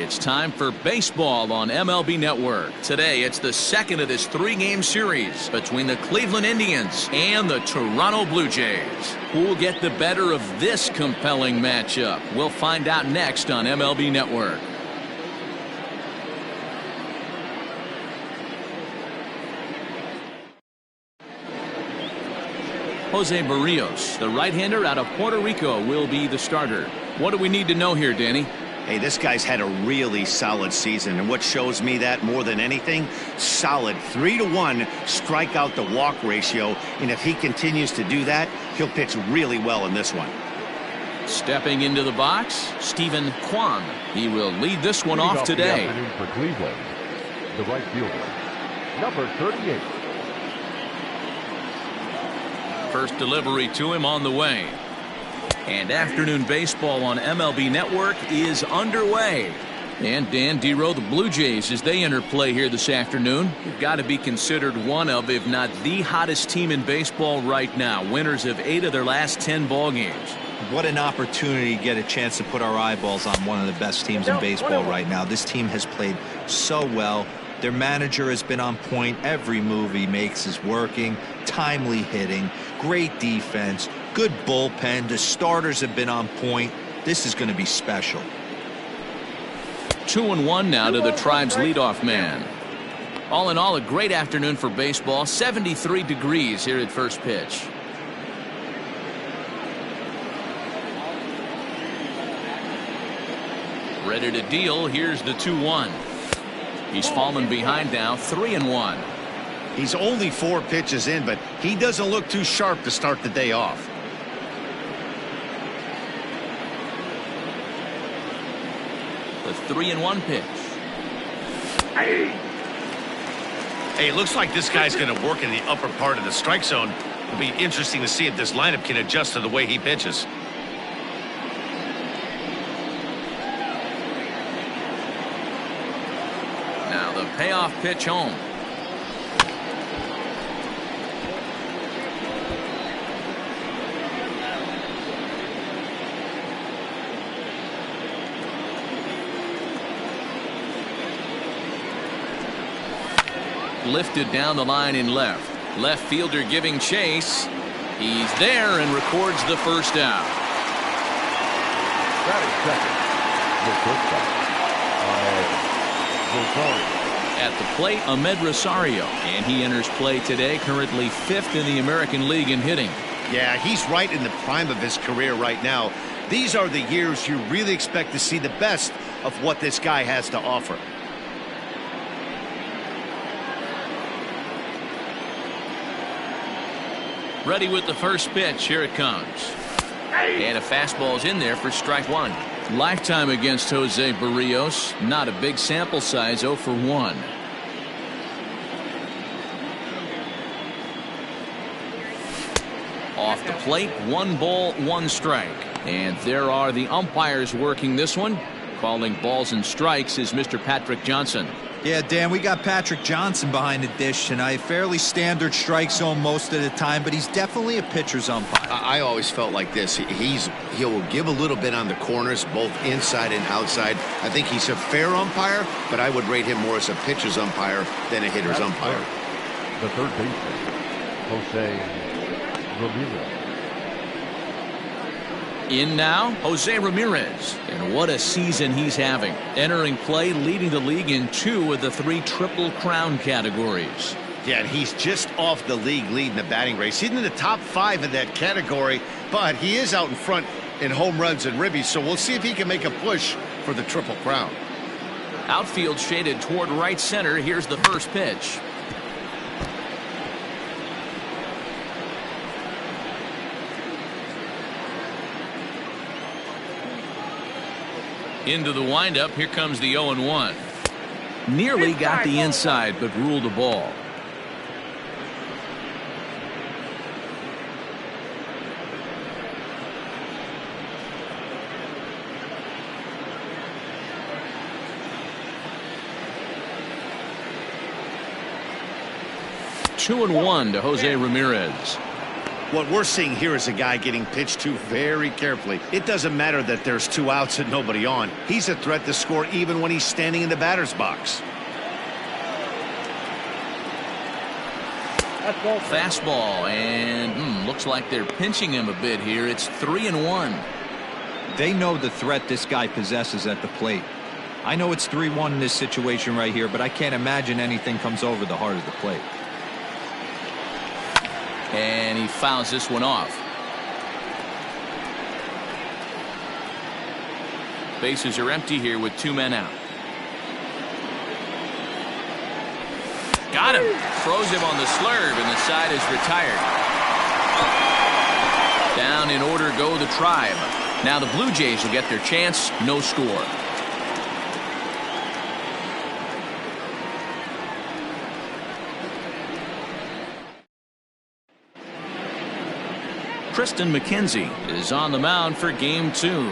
It's time for baseball on MLB Network. Today, it's the second of this three-game series between the Cleveland Indians and the Toronto Blue Jays. Who will get the better of this compelling matchup? We'll find out next on MLB Network. Jose Barrios, the right-hander out of Puerto Rico, will be the starter. What do we need to know here, Danny? Hey, this guy's had a really solid season, and what shows me that more than anything, solid 3-to-1 strikeout to walk ratio, and if he continues to do that, he'll pitch really well in this one. Stepping into the box, Stephen Kwan. He will lead this one off today. The afternoon for Cleveland, the right fielder, number 38. First delivery to him on the way. And afternoon baseball on MLB Network is underway. And Dan Dero, the Blue Jays, as they enter play here this afternoon, have got to be considered one of, if not the hottest team in baseball right now. Winners of 8 of their last 10 ball games. What an opportunity to get a chance to put our eyeballs on one of the best teams in baseball right now. This team has played so well. Their manager has been on point. Every move he makes is working. Timely hitting, great defense, good bullpen. The starters have been on point. This is going to be special. 2-1 now to the Tribe's leadoff man. All in all, a great afternoon for baseball. 73 degrees here at first pitch. Ready to deal. Here's the 2-1. He's fallen behind now, 3-1. He's only 4 pitches in, but he doesn't look too sharp to start the day off. The 3-1 pitch. Hey, looks like this guy's going to work in the upper part of the strike zone. It'll be interesting to see if this lineup can adjust to the way he pitches. Now the payoff pitch home. Lifted down the line in left. Left fielder giving chase. He's there and records the first out. Batting second, Rosario. At the plate, Ahmed Rosario, and he enters play today, currently 5th in the American League in hitting. Yeah, he's right in the prime of his career right now. These are the years you really expect to see the best of what this guy has to offer. Ready with the first pitch. Here it comes. And a fastball's in there for strike 1. Lifetime against Jose Barrios. Not a big sample size, 0 for 1. Off the plate, 1 ball, 1 strike. And there are the umpires working this one. Calling balls and strikes is Mr. Patrick Johnson. Yeah, Dan, we got Patrick Johnson behind the dish tonight. Fairly standard strike zone most of the time, but he's definitely a pitcher's umpire. I always felt like this. He'll give a little bit on the corners, both inside and outside. I think he's a fair umpire, but I would rate him more as a pitcher's umpire than a hitter's umpire. The third baseman, Jose Ramirez. In now, Jose Ramirez. And what a season he's having. Entering play, leading the league in 2 of the 3 Triple Crown categories. Yeah, and he's just off the league leading the batting race. He's in the top 5 in that category, but he is out in front in home runs and ribbies, so we'll see if he can make a push for the Triple Crown. Outfield shaded toward right center. Here's the first pitch. Into the windup. Here comes the 0-1. Nearly got the inside, but ruled a ball. Two and 1 to Jose Ramirez. What we're seeing here is a guy getting pitched to very carefully. It doesn't matter that there's 2 outs and nobody on. He's a threat to score even when he's standing in the batter's box. Fastball, and looks like they're pinching him a bit here. It's 3-1. They know the threat this guy possesses at the plate. I know it's 3-1 in this situation right here, but I can't imagine anything comes over the heart of the plate. And he fouls this one off. Bases are empty here with 2 men out. Got him. Throws him on the slurve, and the side is retired. Down in order go the Tribe. Now the Blue Jays will get their chance. No score. Tristan McKenzie is on the mound for game 2.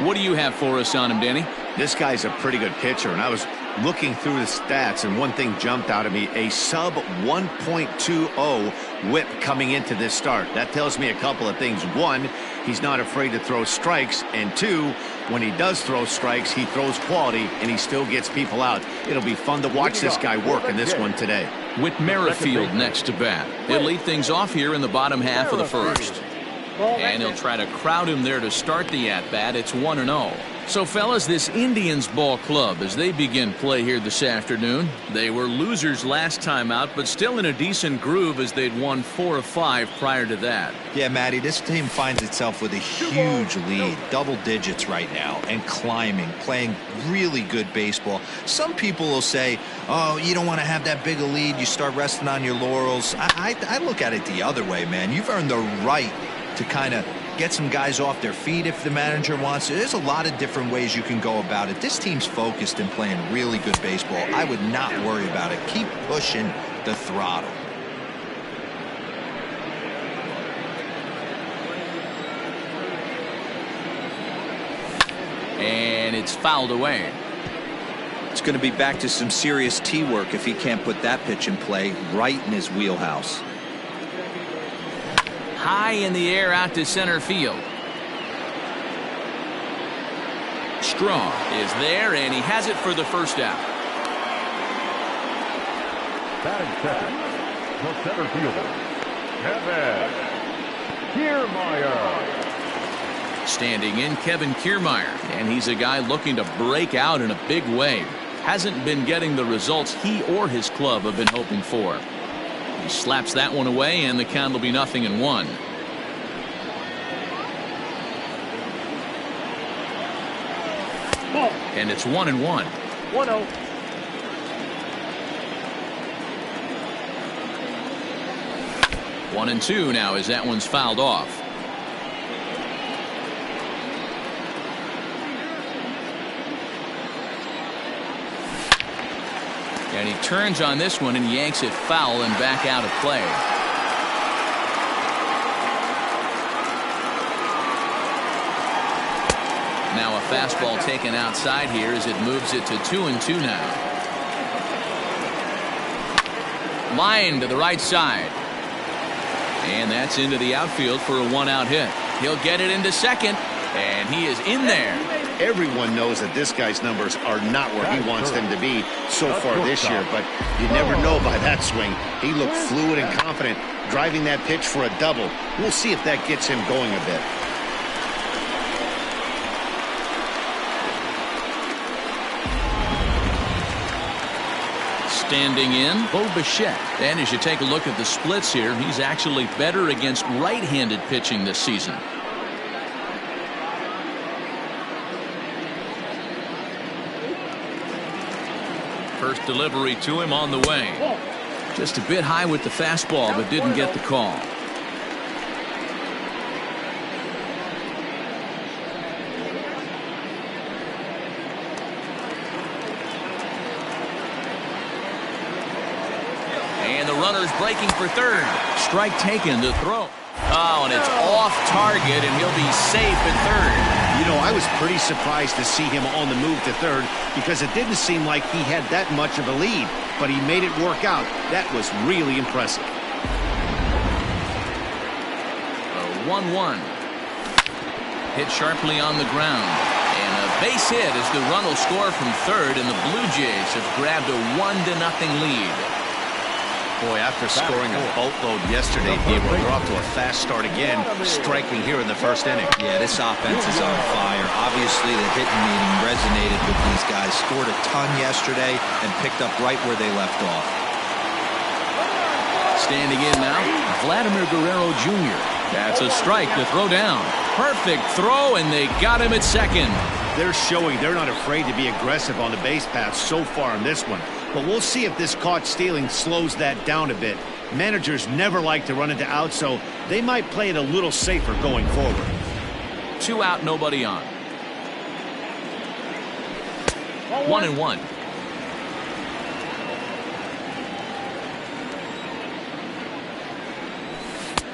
What do you have for us on him, Danny? This guy's a pretty good pitcher, and I was looking through the stats, and one thing jumped out at me: a sub 1.20 whip coming into this start. That tells me a couple of things. One, he's not afraid to throw strikes, and 2, when he does throw strikes, he throws quality, and he still gets people out. It'll be fun to watch this guy work in this one today. Whit Merrifield next to bat. He'll lead things off here in the bottom half of the first. And he'll try to crowd him there to start the at-bat. It's 1-0. So, fellas, this Indians ball club, as they begin play here this afternoon, they were losers last time out, but still in a decent groove as they'd won 4 of 5 prior to that. Yeah, Matty, this team finds itself with a huge lead, double digits right now, and climbing, playing really good baseball. Some people will say, oh, you don't want to have that big a lead, you start resting on your laurels. I look at it the other way, man. You've earned the right to kind of get some guys off their feet if the manager wants to. There's a lot of different ways you can go about it. This team's focused and playing really good baseball. I would not worry about it. Keep pushing the throttle. And it's fouled away. It's going to be back to some serious tee work if he can't put that pitch in play right in his wheelhouse. High in the air out to center field. Strong is there, and he has it for the first out. Batting second, the center fielder, Kevin Kiermaier. Standing in, Kevin Kiermaier, and he's a guy looking to break out in a big way. Hasn't been getting the results he or his club have been hoping for. He slaps that one away, and the count will be 0-1. And it's 1-1. 1-0. One and two now as that one's fouled off. And he turns on this one and yanks it foul and back out of play. Now a fastball taken outside here as it moves it to 2-2 now. Line to the right side. And that's into the outfield for a 1-out hit. He'll get it into second, and he is in there. Everyone knows that this guy's numbers are not where he wants them to be so far this year, but you never know by that swing. He looked fluid and confident, driving that pitch for a double. We'll see if that gets him going a bit. Standing in, Bo Bichette. And as you take a look at the splits here, he's actually better against right-handed pitching this season. First delivery to him on the way. Just a bit high with the fastball, but didn't get the call. And the runner's breaking for third. Strike taken to throw. Oh, and it's off target, and he'll be safe at third. You know, I was pretty surprised to see him on the move to third because it didn't seem like he had that much of a lead, but he made it work out. That was really impressive. 1-1. Hit sharply on the ground. And a base hit as the run will score from third, and the Blue Jays have grabbed a 1-0 lead. Boy, after scoring a boatload yesterday, they're off to a fast start again, striking here in the first inning. Yeah, this offense is on fire. Obviously, the hitting meeting resonated with these guys. Scored a ton yesterday and picked up right where they left off. Standing in now, Vladimir Guerrero Jr. That's a strike to throw down. Perfect throw, and they got him at second. They're showing they're not afraid to be aggressive on the base paths so far in this one. But we'll see if this caught stealing slows that down a bit. Managers never like to run into outs, so they might play it a little safer going forward. 2 out, nobody on. 1-1.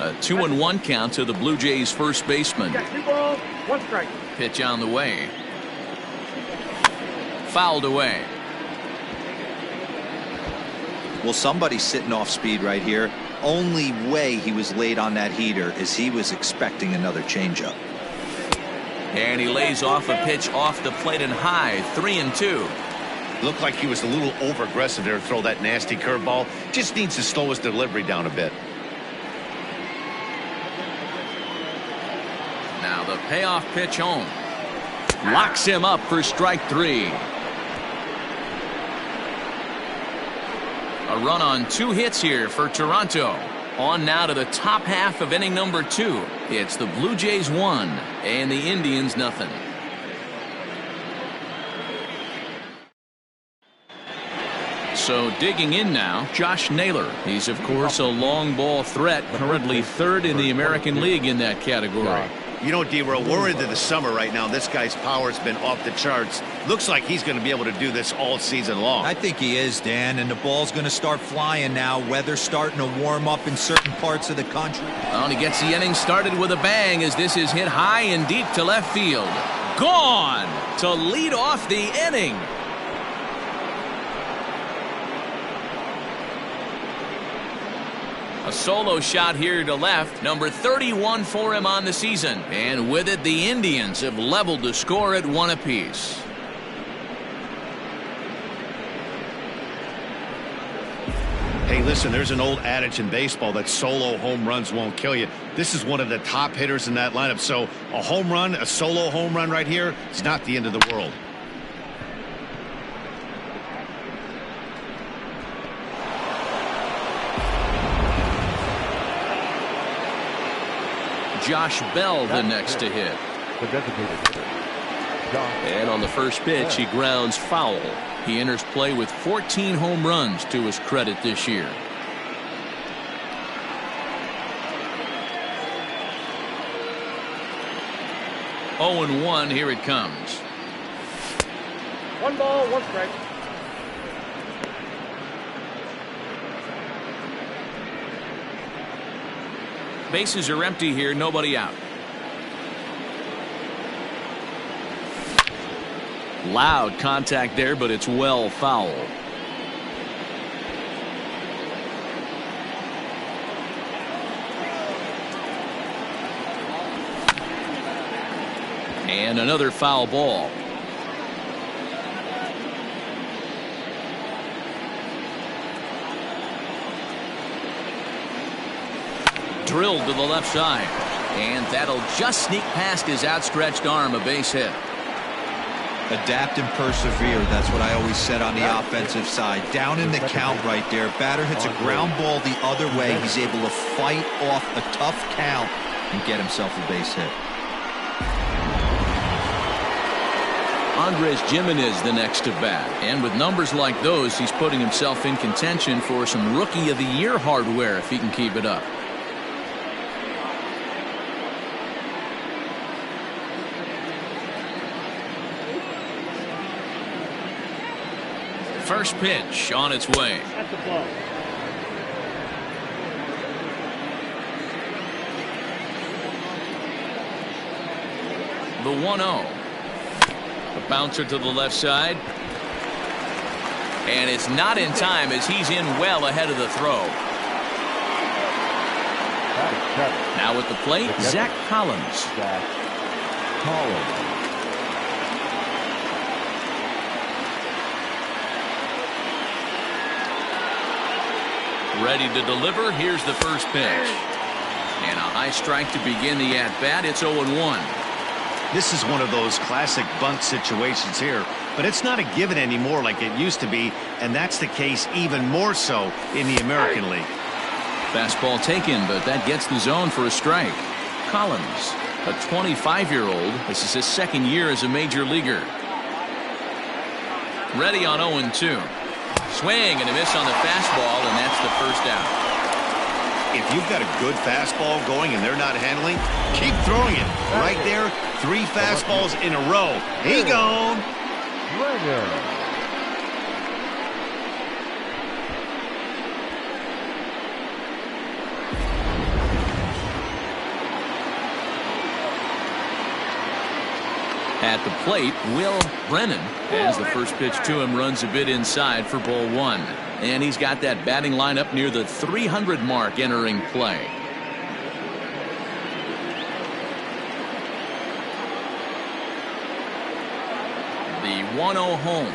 A 2-1 count to the Blue Jays first baseman. 2 balls, 1 strike. Pitch on the way. Fouled away. Well, somebody's sitting off speed right here. Only way he was late on that heater is he was expecting another changeup. And he lays off a pitch off the plate and high. 3-2. Looked like he was a little over-aggressive there to throw that nasty curveball. Just needs to slow his delivery down a bit. Now the payoff pitch home. Locks him up for strike 3. A run on 2 hits here for Toronto. On now to the top half of inning number 2. It's the Blue Jays 1 and the Indians nothing. So digging in now, Josh Naylor. He's of course a long ball threat, currently 3rd in the American League in that category. You know, D-Row, we're into the summer right now. This guy's power's been off the charts. Looks like he's going to be able to do this all season long. I think he is, Dan, and the ball's going to start flying now. Weather's starting to warm up in certain parts of the country. Well, and he gets the inning started with a bang as this is hit high and deep to left field. Gone to lead off the inning. A solo shot here to left, number 31 for him on the season. And with it, the Indians have leveled the score at 1 apiece. Hey, listen, there's an old adage in baseball that solo home runs won't kill you. This is one of the top hitters in that lineup. So a home run, a solo home run right here, it's not the end of the world. Josh Bell the next to hit. The designated hitter, And on the first pitch, he grounds foul. He enters play with 14 home runs to his credit this year. Oh and 1, here it comes. 1 ball, 1 strike. Bases are empty here, nobody out. Loud contact there, but it's well foul. And another foul ball. Drilled to the left side. And that'll just sneak past his outstretched arm, a base hit. Adapt and persevere. That's what I always said on the offensive side. Down in the count right there. Batter hits a ground ball the other way. He's able to fight off a tough count and get himself a base hit. Andres Gimenez the next to bat. And with numbers like those, he's putting himself in contention for some Rookie of the Year hardware if he can keep it up. First pitch on its way. That's the ball. The 1-0. A bouncer to the left side. And it's not in time as he's in well ahead of the throw. Now at the plate, Zach Collins. Zach Collins. Ready to deliver. Here's the first pitch. And a high strike to begin the at-bat. It's 0-1. This is one of those classic bunt situations here, but it's not a given anymore like it used to be, and that's the case even more so in the American League. Fastball taken, but that gets the zone for a strike. Collins, a 25-year-old. This is his second year as a major leaguer. Ready on 0-2. Swing and a miss on the fastball, and that's the first out. If you've got a good fastball going and they're not handling, keep throwing it. Right there, 3 fastballs in a row. He gone. At the plate, Will Brennan, as the first pitch to him runs a bit inside for ball 1. And he's got that batting line up near the 300 mark entering play. The 1-0 home.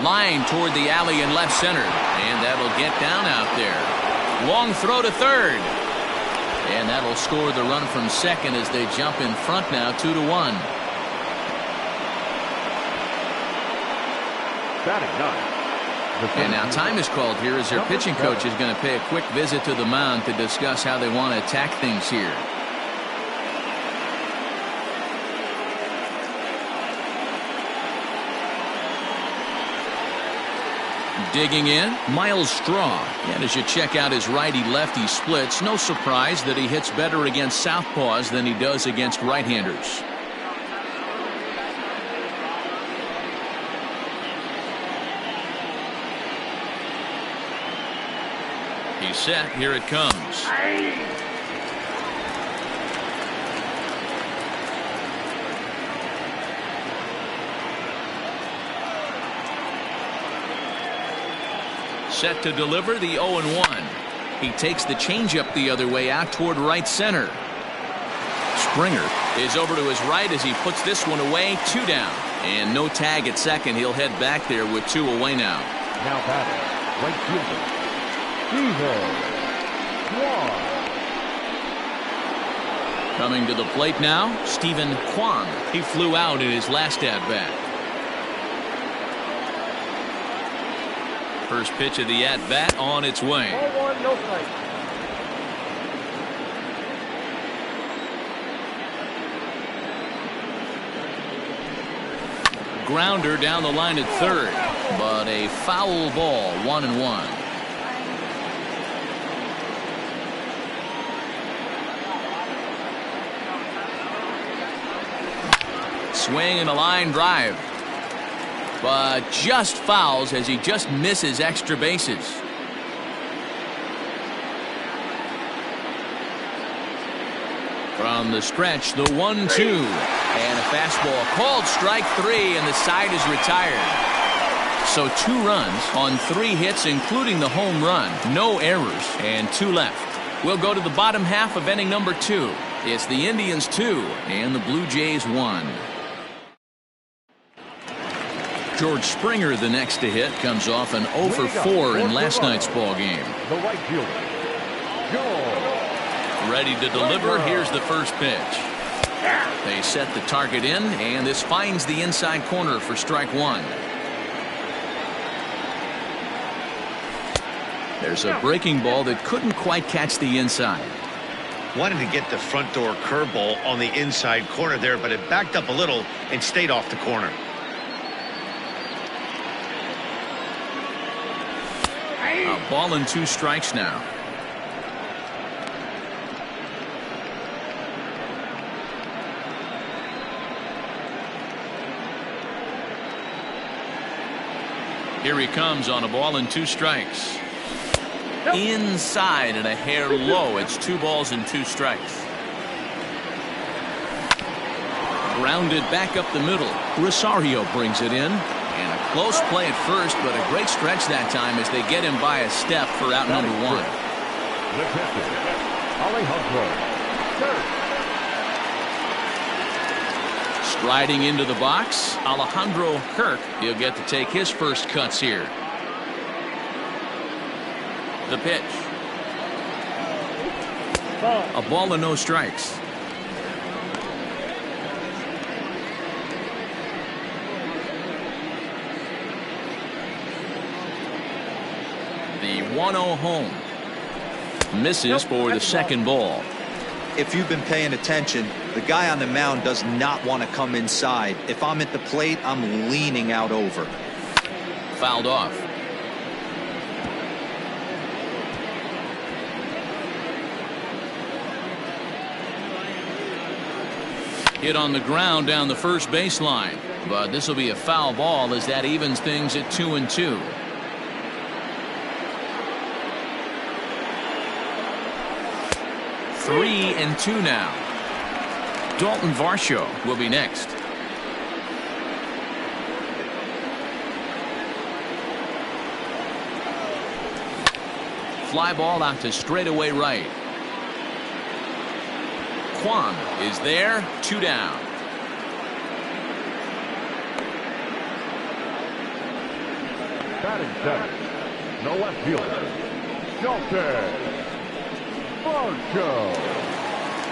Line toward the alley in left center. And that'll get down out there. Long throw to third. And that'll score the run from second as they jump in front now 2-1. Batting 9. And now time is called here as their pitching coach is going to pay a quick visit to the mound to discuss how they want to attack things here. Digging in, Miles Straw. And as you check out his righty-lefty splits, no surprise that he hits better against southpaws than he does against right-handers. He's set. Here it comes. Set to deliver the 0-1. He takes the changeup the other way out toward right center. Springer is over to his right as he puts this one away. 2 down. And no tag at second. He'll head back there with 2 away now. Now batting, right fielder, coming to the plate now, Stephen Kwan. He flew out in his last at-bat. First pitch of the at-bat on its way. 0-1, no strike. Grounder down the line at third, but a foul ball, 1-1. Swing and a line drive, but just fouls as he just misses extra bases. From the stretch, the 1-2, and a fastball called strike 3, and the side is retired. So 2 runs on 3 hits, including the home run, no errors, and 2 left. We'll go to the bottom half of inning number 2. It's the Indians 2 and the Blue Jays 1. George Springer, the next to hit, comes off an 0 for 4 in last night's ball game. The right fielder, Ready to deliver. Here's the first pitch. They set the target in, and this finds the inside corner for strike 1. There's a breaking ball that couldn't quite catch the inside. Wanted to get the front door curveball on the inside corner there, but it backed up a little and stayed off the corner. A ball and 2 strikes now. Here he comes on a ball and 2 strikes. Inside and a hair low. It's 2 balls and 2 strikes. Grounded back up the middle. Rosario brings it in. And a close play at first, but a great stretch that time as they get him by a step for out number 1. Alejandro Kirk. Striding into the box, Alejandro Kirk. He'll get to take his first cuts here. The pitch. A ball and no strikes. The 1-0 home. Misses for the second ball. If you've been paying attention, the guy on the mound does not want to come inside. If I'm at the plate, I'm leaning out over. Fouled off. Hit on the ground down the first baseline, but this will be a foul ball as that evens things at 2-2. Three and two now. Dalton Varsho will be next. Fly ball out to straightaway right. Kwan is there, 2 down. Batting center, no left fielder, Dalton Varsho.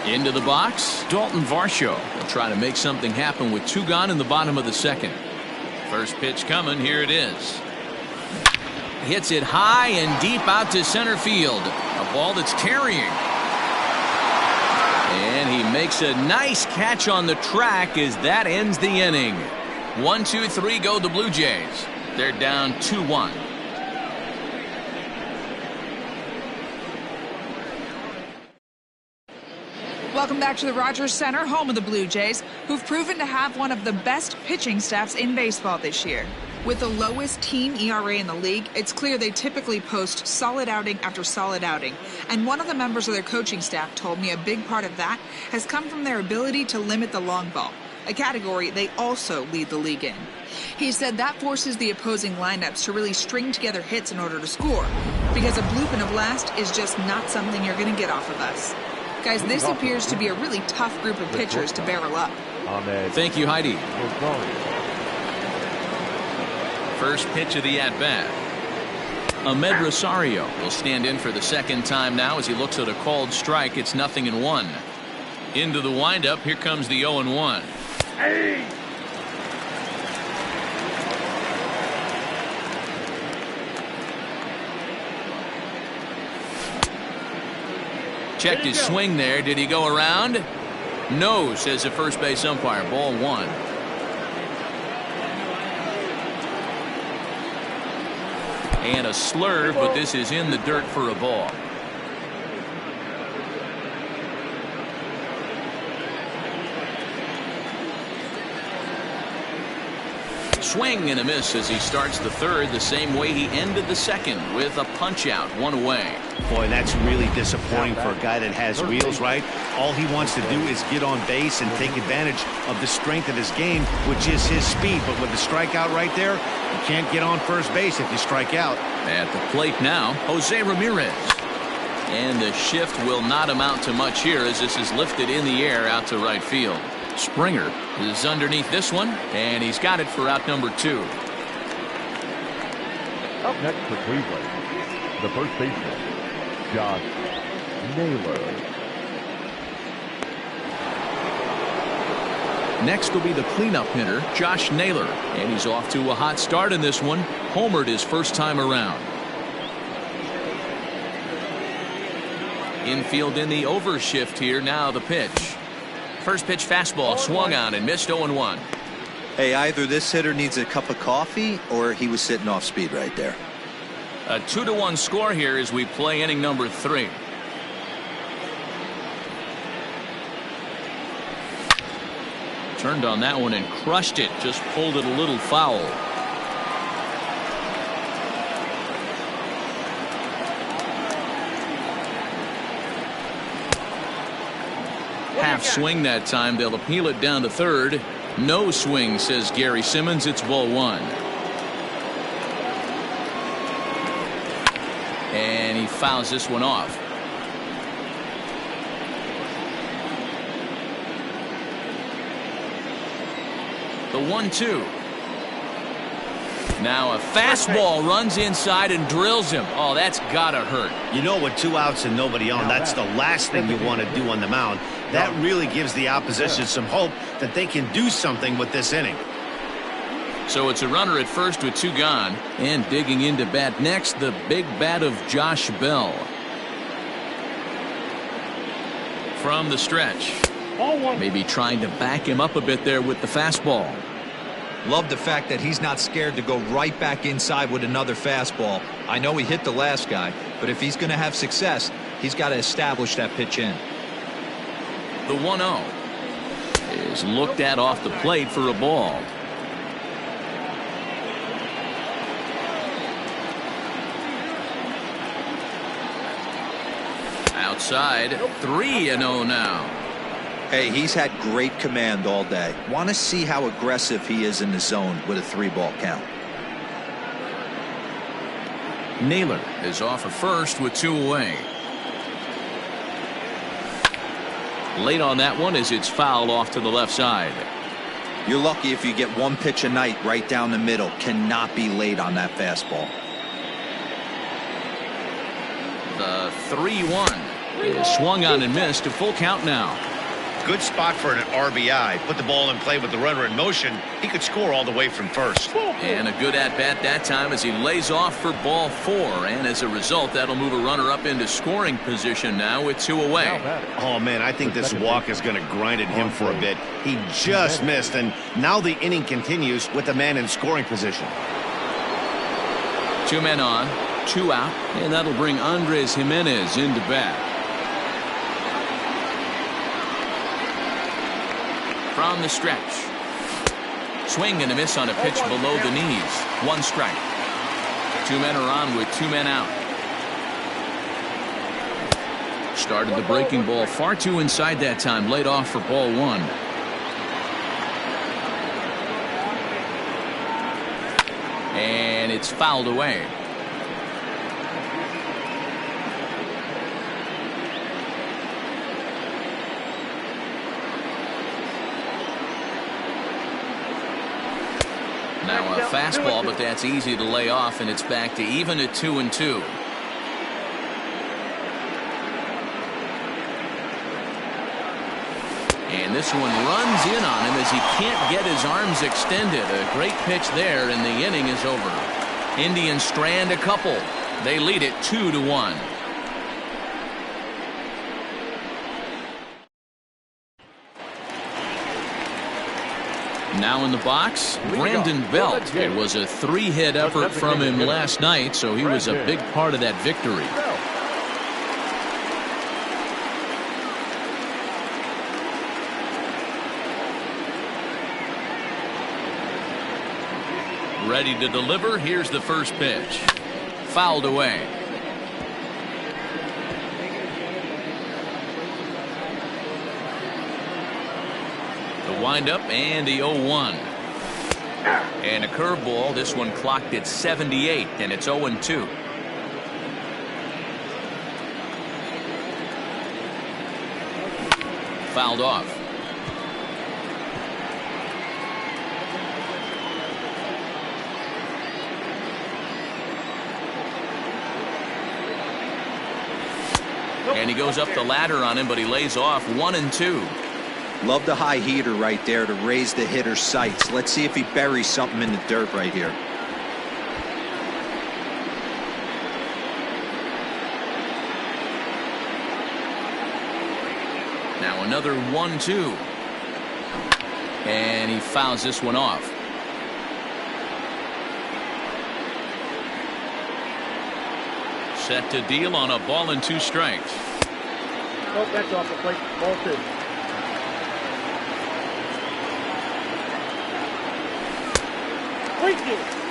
Into the box, Dalton Varsho will try to make something happen with 2 gone in the bottom of the second. First pitch coming, here it is. Hits it high and deep out to center field. A ball that's carrying. And he makes a nice catch on the track as that ends the inning. 1, 2, 3 go the Blue Jays. They're down 2-1. Welcome back to the Rogers Center, home of the Blue Jays, who've proven to have one of the best pitching staffs in baseball this year. With the lowest team ERA in the league, it's clear they typically post solid outing after solid outing. And one of the members of their coaching staff told me a big part of that has come from their ability to limit the long ball, a category they also lead the league in. He said that forces the opposing lineups to really string together hits in order to score, because a bloop and a blast is just not something you're going to get off of us. Guys, this appears to be a really tough group of pitchers to barrel up. Thank you, Heidi. First pitch of the at-bat. Ahmed Rosario will stand in for the second time now as he looks at a called strike. It's 0-1. Into the windup. Here comes the 0-1. Hey! Checked his swing there. Did he go around? No, says the first base umpire. Ball 1. And a slurve, but this is in the dirt for a ball. Swing and a miss as he starts the third the same way he ended the second with a punch out, 1 away. Boy, that's really disappointing for a guy that has wheels, right? All he wants to do is get on base and take advantage of the strength of his game, which is his speed. But with the strikeout right there, you can't get on first base if you strike out. At the plate now, Jose Ramirez. And the shift will not amount to much here as this is lifted in the air out to right field. Springer is underneath this one, and he's got it for out number 2. Up next for Cleveland, the first baseman, Josh Naylor. Next will be the cleanup hitter, Josh Naylor, and he's off to a hot start in this one. Homered his first time around. Infield in the overshift here. Now the pitch. First pitch fastball swung on and missed 0-1. Hey, either this hitter needs a cup of coffee or he was sitting off speed right there. A 2-1 score here as we play inning number 3. Turned on that one and crushed it. Just pulled it a little foul. Half swing that time. They'll appeal it down to third. No swing, says Gary Simmons. It's ball 1. And he fouls this one off. The 1-2. Now a fastball runs inside and drills him. Oh, that's gotta hurt. You know, with 2 outs and nobody on, that's the last thing you want to do on the mound. That really gives the opposition some hope that they can do something with this inning. So it's a runner at first with 2 gone. And digging into bat next, the big bat of Josh Bell. From the stretch. Maybe trying to back him up a bit there with the fastball. Love the fact that he's not scared to go right back inside with another fastball. I know he hit the last guy, but if he's going to have success, he's got to establish that pitch in. The 1-0 is looked at off the plate for a ball. Outside, 3-0 now. Hey, he's had great command all day. Want to see how aggressive he is in the zone with a 3-ball count. Naylor is off at first with 2 away. Late on that one as it's fouled off to the left side. You're lucky if you get 1 pitch a night right down the middle. Cannot be late on that fastball. The 3-1 is swung on and missed. A full count now. Good spot for an RBI. Put the ball in play with the runner in motion. He could score all the way from first. And a good at-bat that time as he lays off for ball 4. And as a result, that'll move a runner up into scoring position now with 2 away. Oh, man, I think this walk is going to grind at him for a bit. He just missed, and now the inning continues with the man in scoring position. 2 men on, 2 out, and that'll bring Andres Jimenez into bat. From the stretch. Swing and a miss on a pitch below the knees. 1 strike. 2 men are on with 2 men out. Started the breaking ball far too inside that time. Laid off for ball 1. And it's fouled away. Now a fastball, but that's easy to lay off, and it's back to even at 2-2. And this one runs in on him as he can't get his arms extended. A great pitch there, and the inning is over. Indians strand a couple. They lead it 2-1. Now in the box, Brandon Belt. It was a 3-hit effort from him last night, so he was a big part of that victory. Ready to deliver. Here's the first pitch. Fouled away. Windup and the 0-1. And a curveball. This one clocked at 78, and it's 0-2. Fouled off. And he goes up the ladder on him, but he lays off. 1-2. Love the high heater right there to raise the hitter's sights. Let's see if he buries something in the dirt right here. Now another 1-2. And he fouls this one off. Set to deal on a ball and 2 strikes. Oh, that's off the plate. Ball 2.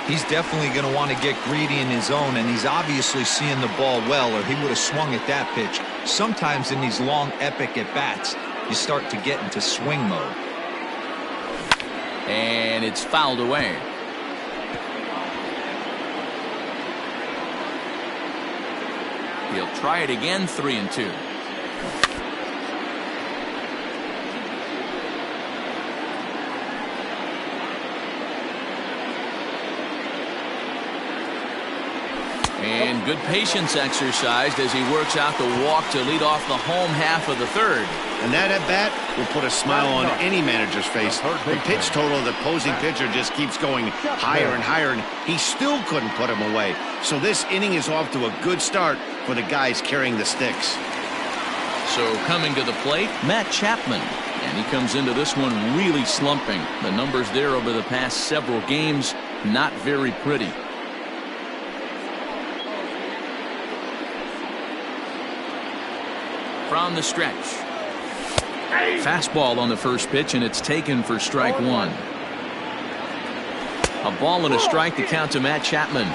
He's definitely going to want to get greedy in his zone, and he's obviously seeing the ball well, or he would have swung at that pitch. Sometimes in these long, epic at-bats, you start to get into swing mode. And it's fouled away. He'll try it again. 3-2. good patience exercised as he works out the walk to lead off the home half of the third. And that at bat will put a smile on any manager's face. The pitch total of the opposing pitcher just keeps going higher and higher, and he still couldn't put him away. So this inning is off to a good start for the guys carrying the sticks. So coming to the plate, Matt Chapman. And he comes into this one really slumping. The numbers there over the past several games, not very pretty. From the stretch. Fastball on the first pitch, and it's taken for strike one. A ball and a strike to count to Matt Chapman.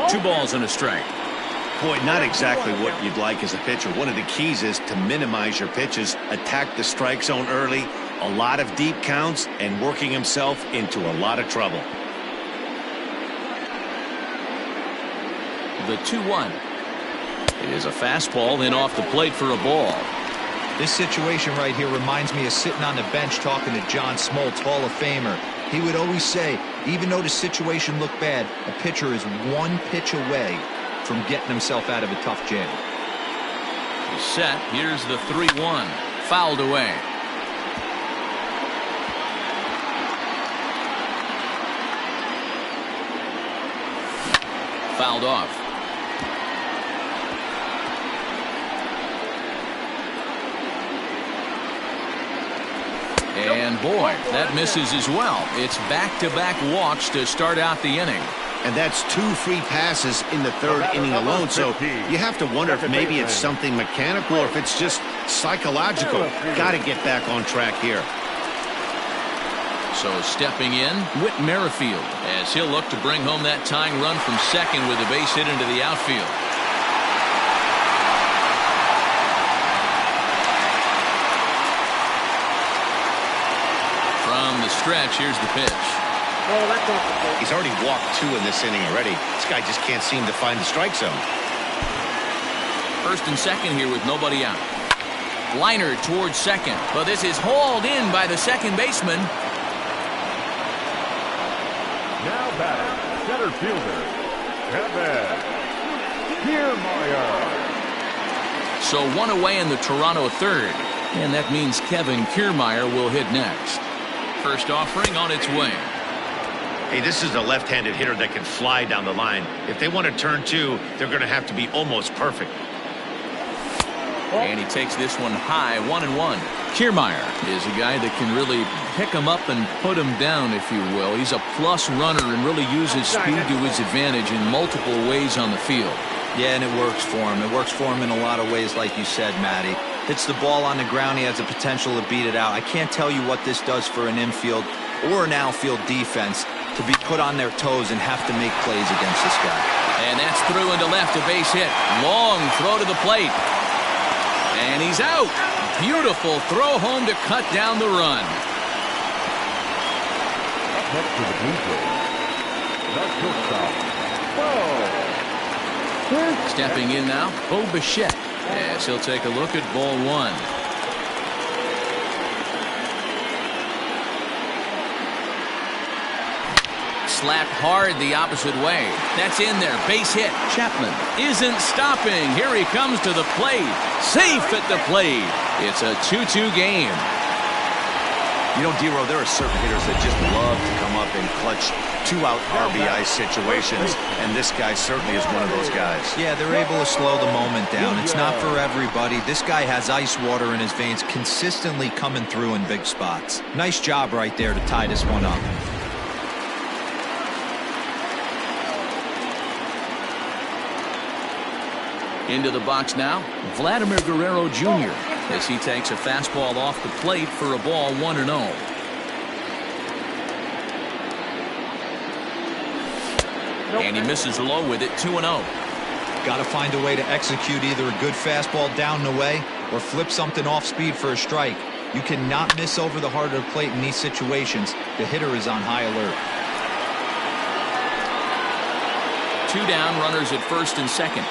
Two balls and a strike. Boy, not exactly what you'd like as a pitcher. One of the keys is to minimize your pitches, attack the strike zone early, a lot of deep counts, and working himself into a lot of trouble. The 2-1 is a fastball, then off the plate for a ball. This situation right here reminds me of sitting on the bench talking to John Smoltz, Hall of Famer. He would always say, even though the situation looked bad, a pitcher is one pitch away from getting himself out of a tough jam. He's set. Here's the 3-1. Fouled away. Fouled off. And boy, that misses as well. It's back-to-back walks to start out the inning. And that's 2 free passes in the third inning alone. So you have to wonder if maybe it's something mechanical or if it's just psychological. Got to get back on track here. So stepping in, Whit Merrifield, as he'll look to bring home that tying run from second with a base hit into the outfield. From the stretch, here's the pitch. He's already walked 2 in this inning already. This guy just can't seem to find the strike zone. First and second here with nobody out. Liner towards second, but this is hauled in by the second baseman. Now batting, center fielder, Kevin Kiermaier. So one away in the Toronto third, and that means Kevin Kiermaier will hit next. First offering on its way. Hey, this is a left-handed hitter that can fly down the line. If they want to turn 2, they're going to have to be almost perfect. And he takes this one high, 1-1. Kiermaier is a guy that can really pick him up and put him down, if you will. He's a plus runner and really uses speed to his advantage in multiple ways on the field. Yeah, and it works for him. It works for him in a lot of ways, like you said, Matty. Hits the ball on the ground. He has the potential to beat it out. I can't tell you what this does for an infield or an outfield defense to be put on their toes and have to make plays against this guy. And that's through into left, a base hit. Long throw to the plate. And he's out. Beautiful throw home to cut down the run. Next to the Blue Jays, the shortstop, Bo. Stepping in now, Bo Bichette, as he'll take a look at ball 1. Slapped hard the opposite way. That's in there. Base hit. Chapman isn't stopping. Here he comes to the plate. Safe at the plate. It's a 2-2 game. You know, D-Row, there are certain hitters that just love to come up in clutch 2-out RBI situations, and this guy certainly is one of those guys. Yeah, they're able to slow the moment down. It's not for everybody. This guy has ice water in his veins, consistently coming through in big spots. Nice job right there to tie this one up. Into the box now, Vladimir Guerrero Jr. as he takes a fastball off the plate for a ball, 1-0. And he misses low with it, 2-0. Got to find a way to execute either a good fastball down and away or flip something off speed for a strike. You cannot miss over the heart of the plate in these situations. The hitter is on high alert. 2 down, runners at first and second.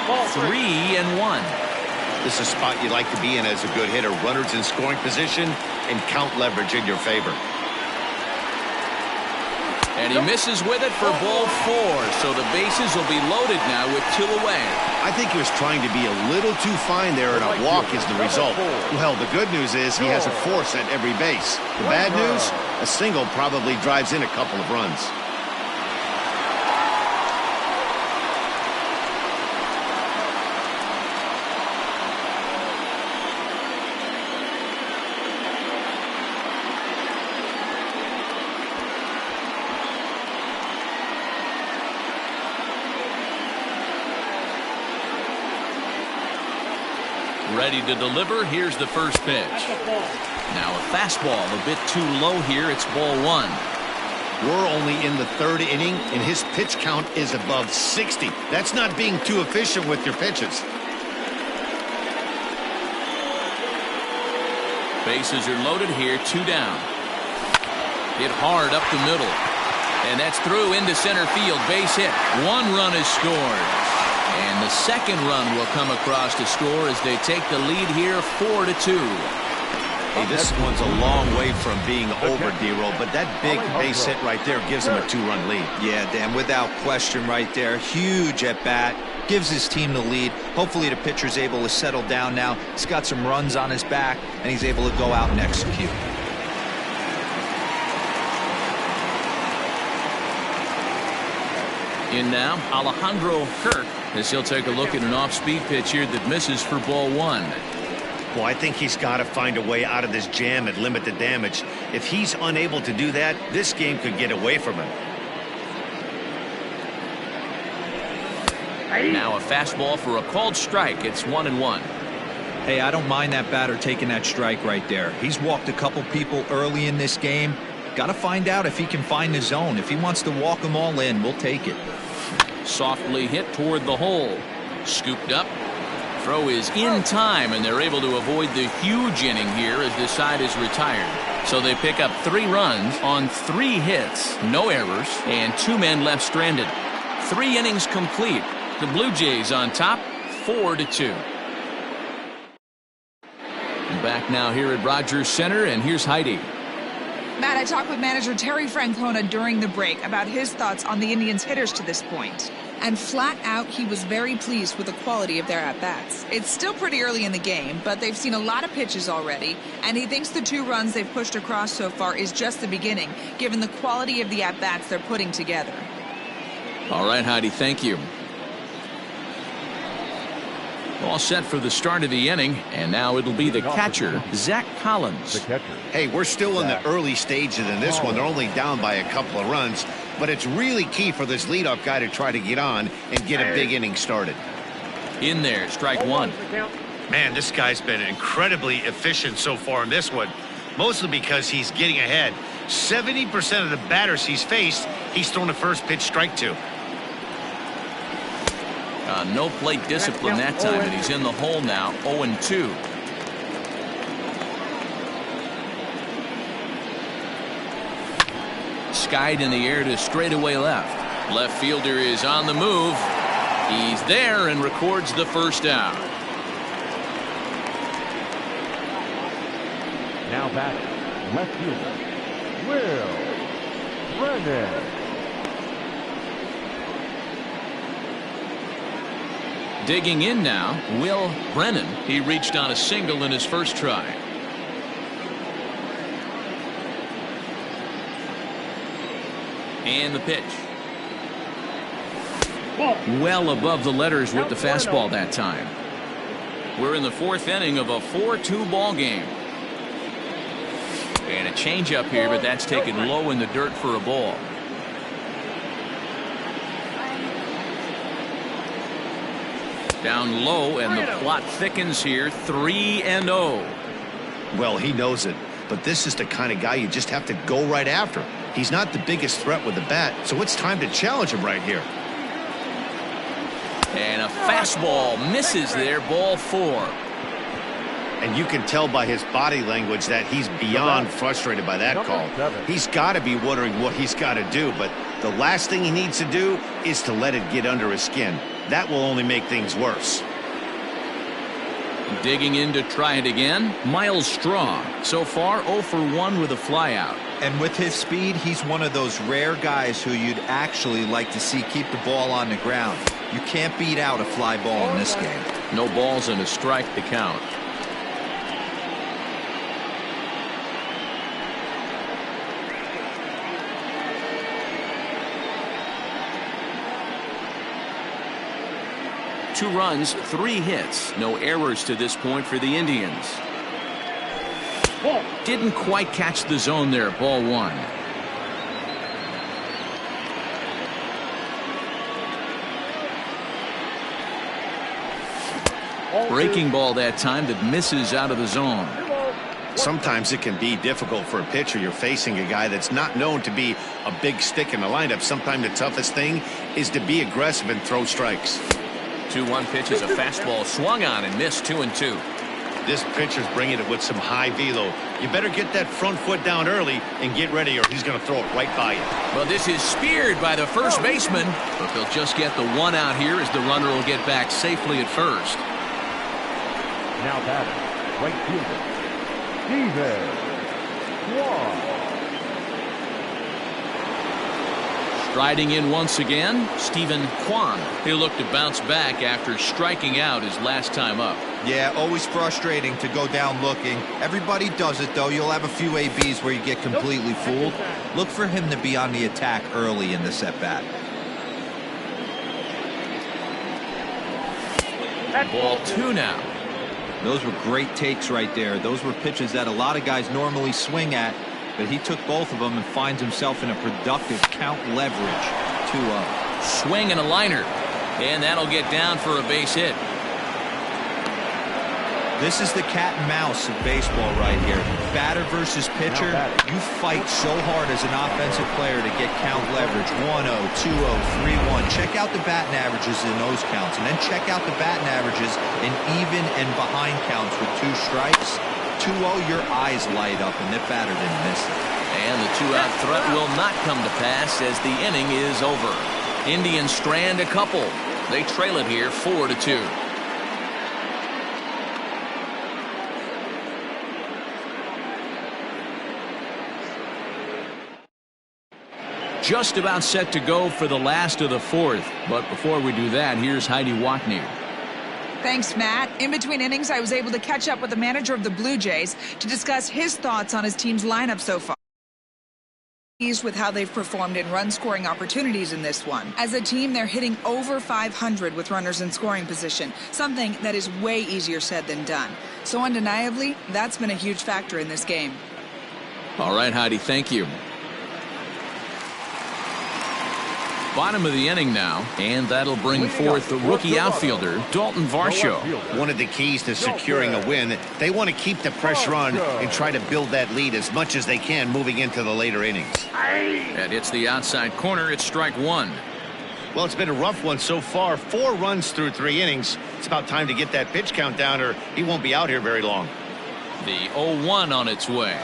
3-1. This is a spot you like to be in as a good hitter. Runners in scoring position and count leverage in your favor. And he misses with it for ball 4. So the bases will be loaded now with 2 away. I think he was trying to be a little too fine there, and a walk is the result. Well, the good news is he has a force at every base. The bad news, a single probably drives in a couple of runs. Ready to deliver. Here's the first pitch. Now a fastball a bit too low here. It's ball 1. We're only in the 3rd inning, and his pitch count is above 60. That's not being too efficient with your pitches. Bases are loaded here. 2 down. Hit hard up the middle. And that's through into center field. Base hit. 1 run is scored. And the second run will come across to score as they take the lead here 4-2. Hey, this one's a long way from being over, D-Roll, but that big base hit right there gives him a 2-run lead. Yeah, Dan, without question right there. Huge at bat. Gives his team the lead. Hopefully the pitcher's able to settle down now. He's got some runs on his back, and he's able to go out and execute. In now, Alejandro Kirk, as he'll take a look at an off-speed pitch here that misses for ball 1. Well, I think he's got to find a way out of this jam and limit the damage. If he's unable to do that, this game could get away from him. Now a fastball for a called strike. It's 1-1. Hey, I don't mind that batter taking that strike right there. He's walked a couple people early in this game. Got to find out if he can find the zone. If he wants to walk them all in, we'll take it. Softly hit toward the hole. Scooped up. Throw is in time, and they're able to avoid the huge inning here as this side is retired. So they pick up 3 runs on 3 hits, no errors, and 2 men left stranded. 3 innings complete. The Blue Jays on top, 4-2. Back now here at Rogers Center, and here's Heidi. Matt, I talked with manager Terry Francona during the break about his thoughts on the Indians' hitters to this point. And flat out, he was very pleased with the quality of their at-bats. It's still pretty early in the game, but they've seen a lot of pitches already, and he thinks the 2 runs they've pushed across so far is just the beginning, given the quality of the at-bats they're putting together. All right, Heidi, thank you. All set for the start of the inning, and now it'll be the catcher, Zach Collins. The catcher. Hey, we're still in the early stages in this one. They're only down by a couple of runs, but it's really key for this leadoff guy to try to get on and get a big inning started. In there, strike 1. Man, this guy's been incredibly efficient so far in this one, mostly because he's getting ahead. 70% of the batters he's faced, he's thrown a first pitch strike to. No plate discipline that time, and he's in the hole now, 0-2. Skied in the air to straightaway left. Left fielder is on the move. He's there and records the first out. Now back, left fielder, Will Brennan. Digging in now, Will Brennan. He reached on a single in his first try. And the pitch. Well above the letters with the fastball that time. We're in the 4th inning of a 4-2 ball game. And a changeup here, but that's taken low in the dirt for a ball. Down low, and the plot thickens here, 3-0. Well, he knows it, but this is the kind of guy you just have to go right after. He's not the biggest threat with the bat, so it's time to challenge him right here. And a fastball misses there, ball 4. And you can tell by his body language that he's beyond frustrated by that call. He's got to be wondering what he's got to do, but the last thing he needs to do is to let it get under his skin. That will only make things worse. Digging in to try it again, Miles Straw. So far, 0 for 1 with a flyout. And with his speed, he's one of those rare guys who you'd actually like to see keep the ball on the ground. You can't beat out a fly ball in this game. No balls and a strike to count. Two runs, 3 hits, no errors to this point for the Indians. Didn't quite catch the zone there, ball 1. Breaking ball that time that misses out of the zone. Sometimes it can be difficult for a pitcher. You're facing a guy that's not known to be a big stick in the lineup. Sometimes the toughest thing is to be aggressive and throw strikes. 2-1 pitch is a fastball swung on and missed 2-2. This pitcher's bringing it with some high velo. You better get that front foot down early and get ready or he's going to throw it right by you. Well, this is speared by the first baseman, but they'll just get the 1 out here as the runner will get back safely at first. Now batting, right fielder, Steven Kwan. Striding in once again, Steven Kwan. He'll look to bounce back after striking out his last time up. Yeah, always frustrating to go down looking. Everybody does it, though. You'll have a few ABs where you get completely fooled. Look for him to be on the attack early in this at-bat. Ball 2 now. Those were great takes right there. Those were pitches that a lot of guys normally swing at, but he took both of them and finds himself in a productive count leverage. 2-0. Swing and a liner, and that'll get down for a base hit. This is the cat and mouse of baseball right here. Batter versus pitcher. You fight so hard as an offensive player to get count leverage. 1-0, 2-0, 3-1. Check out the batting averages in those counts, and then check out the batting averages in even and behind counts with 2 strikes. 2-0, your eyes light up, and that batter didn't miss it. And the 2-out threat will not come to pass as the inning is over. Indians strand a couple. They trail it here 4-2. Just about set to go for the last of the 4th. But before we do that, here's Heidi Watney. Thanks, Matt. In between innings, I was able to catch up with the manager of the Blue Jays to discuss his thoughts on his team's lineup so far. Pleased with how they've performed in run-scoring opportunities in this one. As a team, they're hitting over 500 with runners in scoring position, something that is way easier said than done. So undeniably, that's been a huge factor in this game. All right, Heidi, thank you. Bottom of the inning now, and that'll bring forth the rookie outfielder, Dalton Varsho. One of the keys to securing a win, they want to keep the pressure on and try to build that lead as much as they can moving into the later innings. That hits the outside corner. It's strike 1. Well, it's been a rough one so far. 4 runs through 3 innings. It's about time to get that pitch count down or he won't be out here very long. The 0-1 on its way.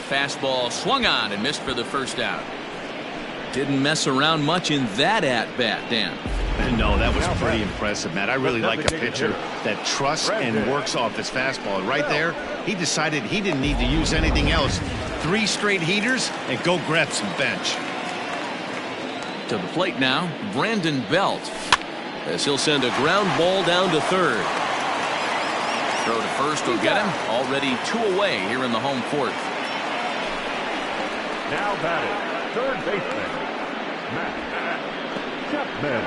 Fastball swung on and missed for the first out. Didn't mess around much in that at-bat, Dan. No, that was pretty impressive, Matt. I really like a pitcher that trusts and works off his fastball. Right there, he decided he didn't need to use anything else. 3 straight heaters and go grab some bench. To the plate now, Brandon Belt, as he'll send a ground ball down to third. Throw to first will get him. Already 2 away here in the home 4th. Now batting, third baseman, Matt Chapman.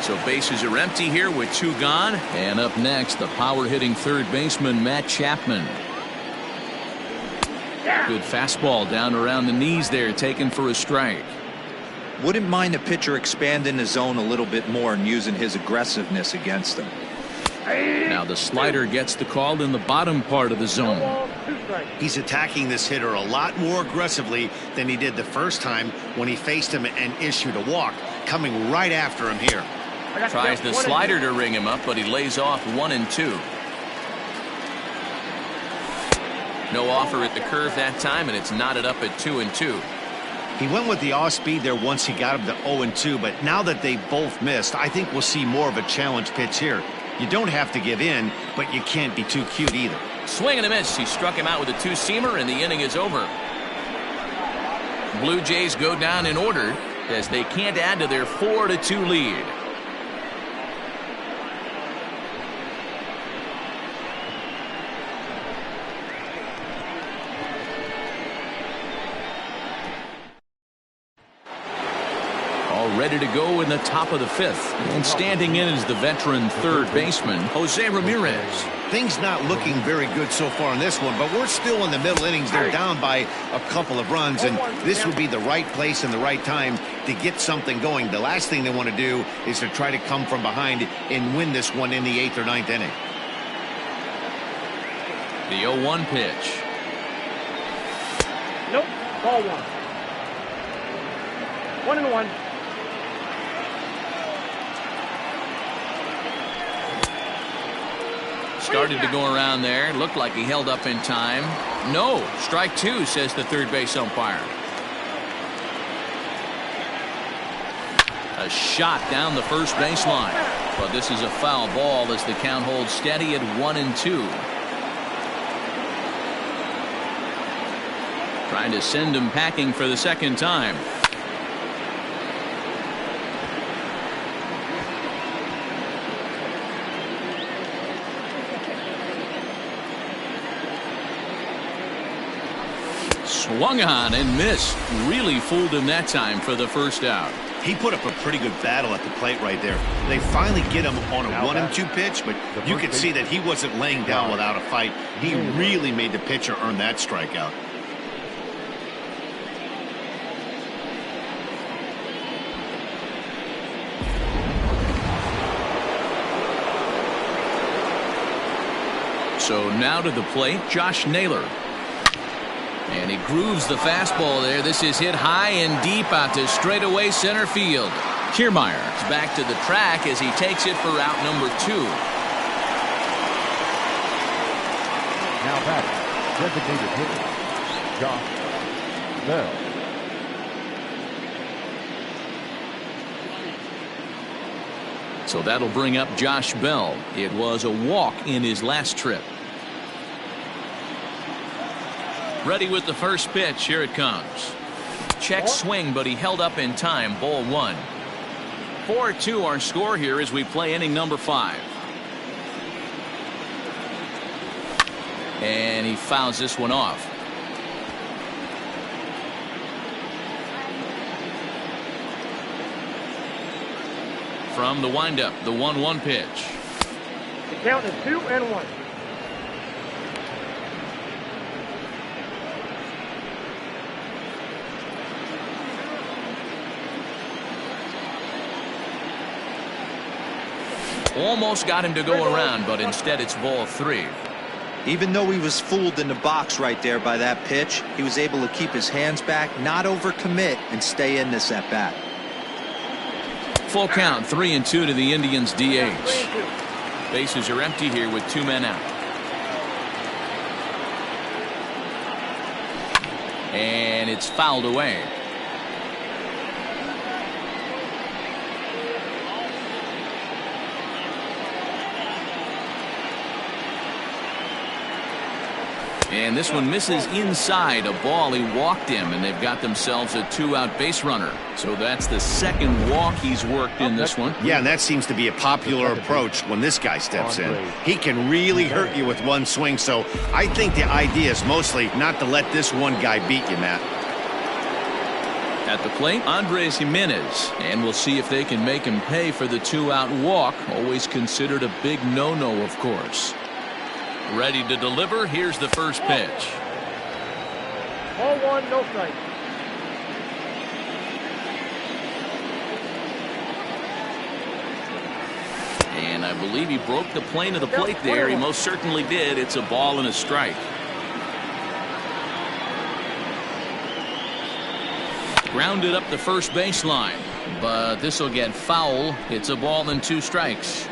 So bases are empty here with 2 gone. And up next, the power-hitting third baseman, Matt Chapman. Good fastball down around the knees there, taken for a strike. Wouldn't mind the pitcher expanding the zone a little bit more and using his aggressiveness against them. Now the slider gets the call in the bottom part of the zone. He's attacking this hitter a lot more aggressively than he did the first time when he faced him and issued a walk. Coming right after him here. Tries the slider to ring him up, but he lays off 1 and 2. No offer at the curve that time, and it's knotted up at 2 and 2. He went with the off speed there once he got him to 0-2, but now that they both missed, I think we'll see more of a challenge pitch here. You don't have to give in, but you can't be too cute either. Swing and a miss. He struck him out with a two-seamer, and the inning is over. Blue Jays go down in order as they can't add to their 4-2 lead. Ready to go in the top of the fifth. And standing in is the veteran third baseman, Jose Ramirez. Things not looking very good so far in this one, but we're still in the middle innings. They're down by a couple of runs, and this would be the right place and the right time to get something going. The last thing they want to do is to try to come from behind and win this one in the 8th or 9th inning. The 0-1 pitch. Nope. Ball 1. 1-1. Started to go around there. Looked like he held up in time. No. Strike 2, says the third base umpire. A shot down the first baseline. But this is a foul ball as the count holds steady at 1-2. Trying to send him packing for the second time. Swung on and missed. Really fooled him that time for the first out. He put up a pretty good battle at the plate right there. They finally get him on a 1-2 pitch, but you could see that he wasn't laying down without a fight. He really made the pitcher earn that strikeout. So now to the plate, Josh Naylor. And he grooves the fastball there. This is hit high and deep out to straightaway center field. Kiermaier is back to the track as he takes it for out number 2. Now back, designated hitter, Josh Bell. So that'll bring up Josh Bell. It was a walk in his last trip. Ready with the first pitch. Here it comes. Check swing, but he held up in time. Ball 1. 4-2 our score here as we play inning number 5. And he fouls this one off. From the windup, the 1-1 pitch. The count is 2-1. Almost got him to go around, but instead it's ball 3. Even though he was fooled in the box right there by that pitch, he was able to keep his hands back, not overcommit, and stay in this at bat. Full count, 3-2 to the Indians' DH. Bases are empty here with 2 men out. And it's fouled away. And this one misses inside. A ball he walked him, and they've got themselves a 2-out base runner. So that's the second walk he's worked in this one. Yeah, and that seems to be a popular approach when this guy steps in. He can really hurt you with one swing, so I think the idea is mostly not to let this one guy beat you, Matt. At the plate, Andres Jimenez, and we'll see if they can make him pay for the 2-out walk. Always considered a big no-no, of course. Ready to deliver. Here's the first pitch. Ball 1, no strike. And I believe he broke the plane of the plate there. He most certainly did. It's a ball and a strike. Grounded up the first baseline, but this will get foul. It's a ball and 2 strikes.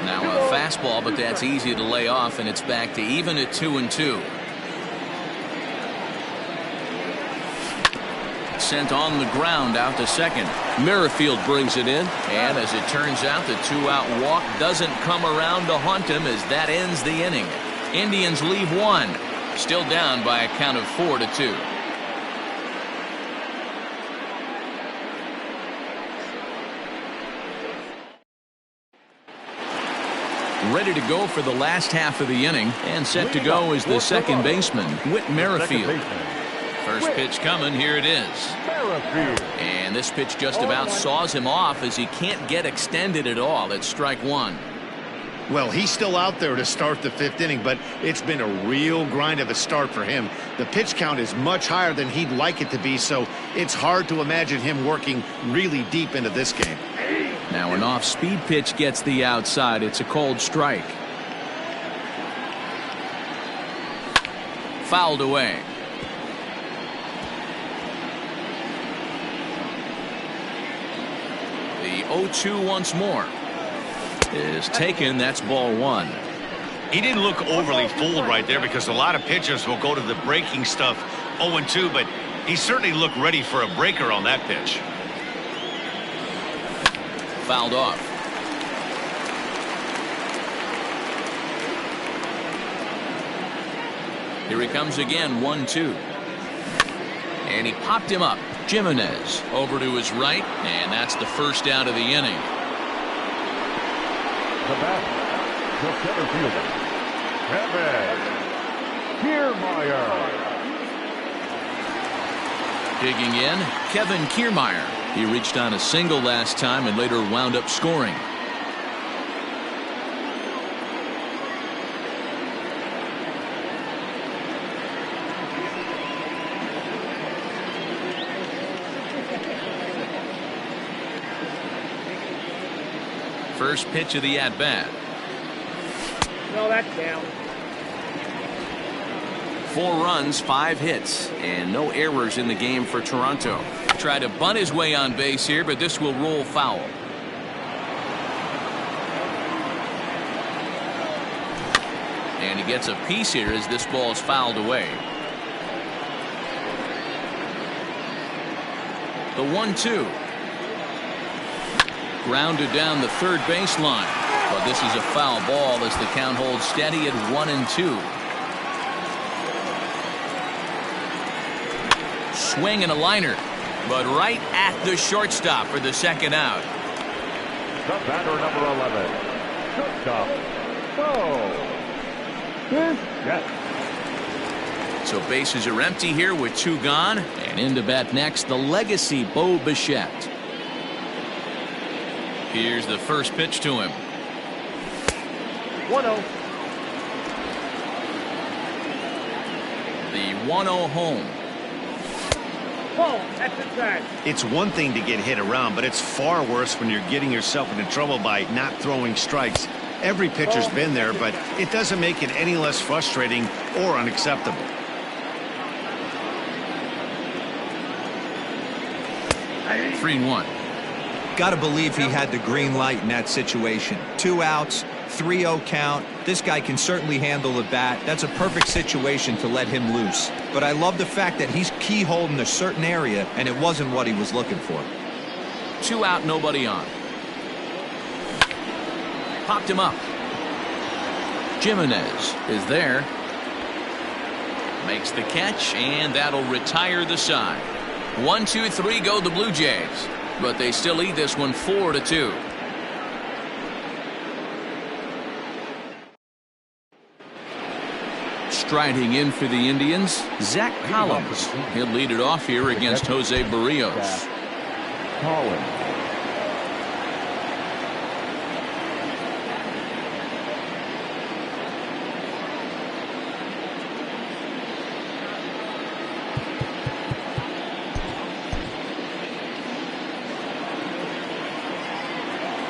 Now a fastball, but that's easy to lay off, and it's back to even at 2-2. Sent on the ground out to second. Merrifield brings it in, and as it turns out, the two-out walk doesn't come around to haunt him as that ends the inning. Indians leave one, still down by a count of 4-2. Ready to go for the last half of the inning, and set to go is the second baseman, Whit Merrifield. First pitch coming, here it is. And this pitch just about saws him off as he can't get extended at all. It's strike one. Well, he's still out there to start the fifth inning, but it's been a real grind of a start for him. The pitch count is much higher than he'd like it to be, so it's hard to imagine him working really deep into this game. Now an off-speed pitch gets the outside. It's a cold strike. Fouled away. The 0-2 once more is taken. That's ball one. He didn't look overly fooled right there because a lot of pitchers will go to the breaking stuff 0-2, but he certainly looked ready for a breaker on that pitch. Fouled off. Here he comes again, 1-2. And he popped him up. Jimenez over to his right, and that's the first out of the inning. The batter, the center fielder, Kiermaier. Digging in, Kevin Kiermaier. He reached on a single last time and later wound up scoring. First pitch of the at-bat. No, that's down. 4 runs, 5 hits, and no errors in the game for Toronto. Tried to bunt his way on base here, but this will roll foul. And he gets a piece here as this ball is fouled away. The 1-2. Grounded down the third baseline, but this is a foul ball as the count holds steady at 1-2. Swing and a liner, but right at the shortstop for the second out. The batter, number 11, shortstop. So bases are empty here with 2 gone, and in to bat next, the legacy Bo Bichette. Here's the first pitch to him. 1-0. The 1-0 home. Ball, that's inside. It's one thing to get hit around, but it's far worse when you're getting yourself into trouble by not throwing strikes. Every pitcher's been there, but it doesn't make it any less frustrating or unacceptable. Three and 1. Got to believe he had the green light in that situation. 2 outs, 3-0 count. This guy can certainly handle the bat. That's a perfect situation to let him loose. But I love the fact that he's keyholed in a certain area, and it wasn't what he was looking for. 2 out, nobody on. Popped him up. Jimenez is there. Makes the catch, and that'll retire the side. 1, 2, 3 go the Blue Jays, but they still lead this one 4-2. Striding in for the Indians, Zach Collins. He'll lead it off here against Jose Barrios. Collins.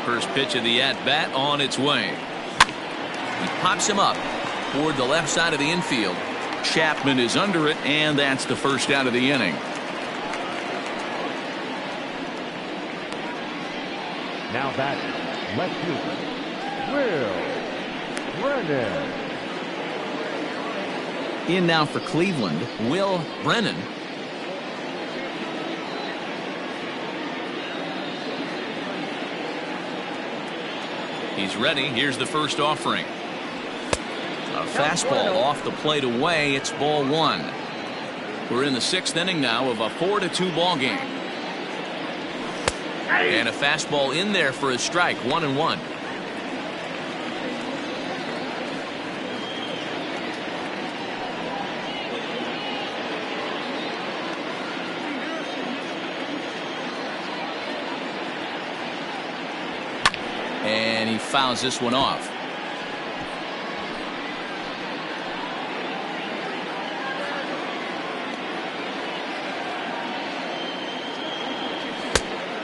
First pitch of the at-bat on its way. He pops him up toward the left side of the infield. Chapman is under it, and that's the first out of the inning. Now batting, left fielder, Will Brennan. In now for Cleveland, Will Brennan. He's ready. Here's the first offering. A fastball off the plate away. It's ball one. We're in the sixth inning now of a 4-2 ball game. And a fastball in there for a strike. 1-1. And he fouls this one off.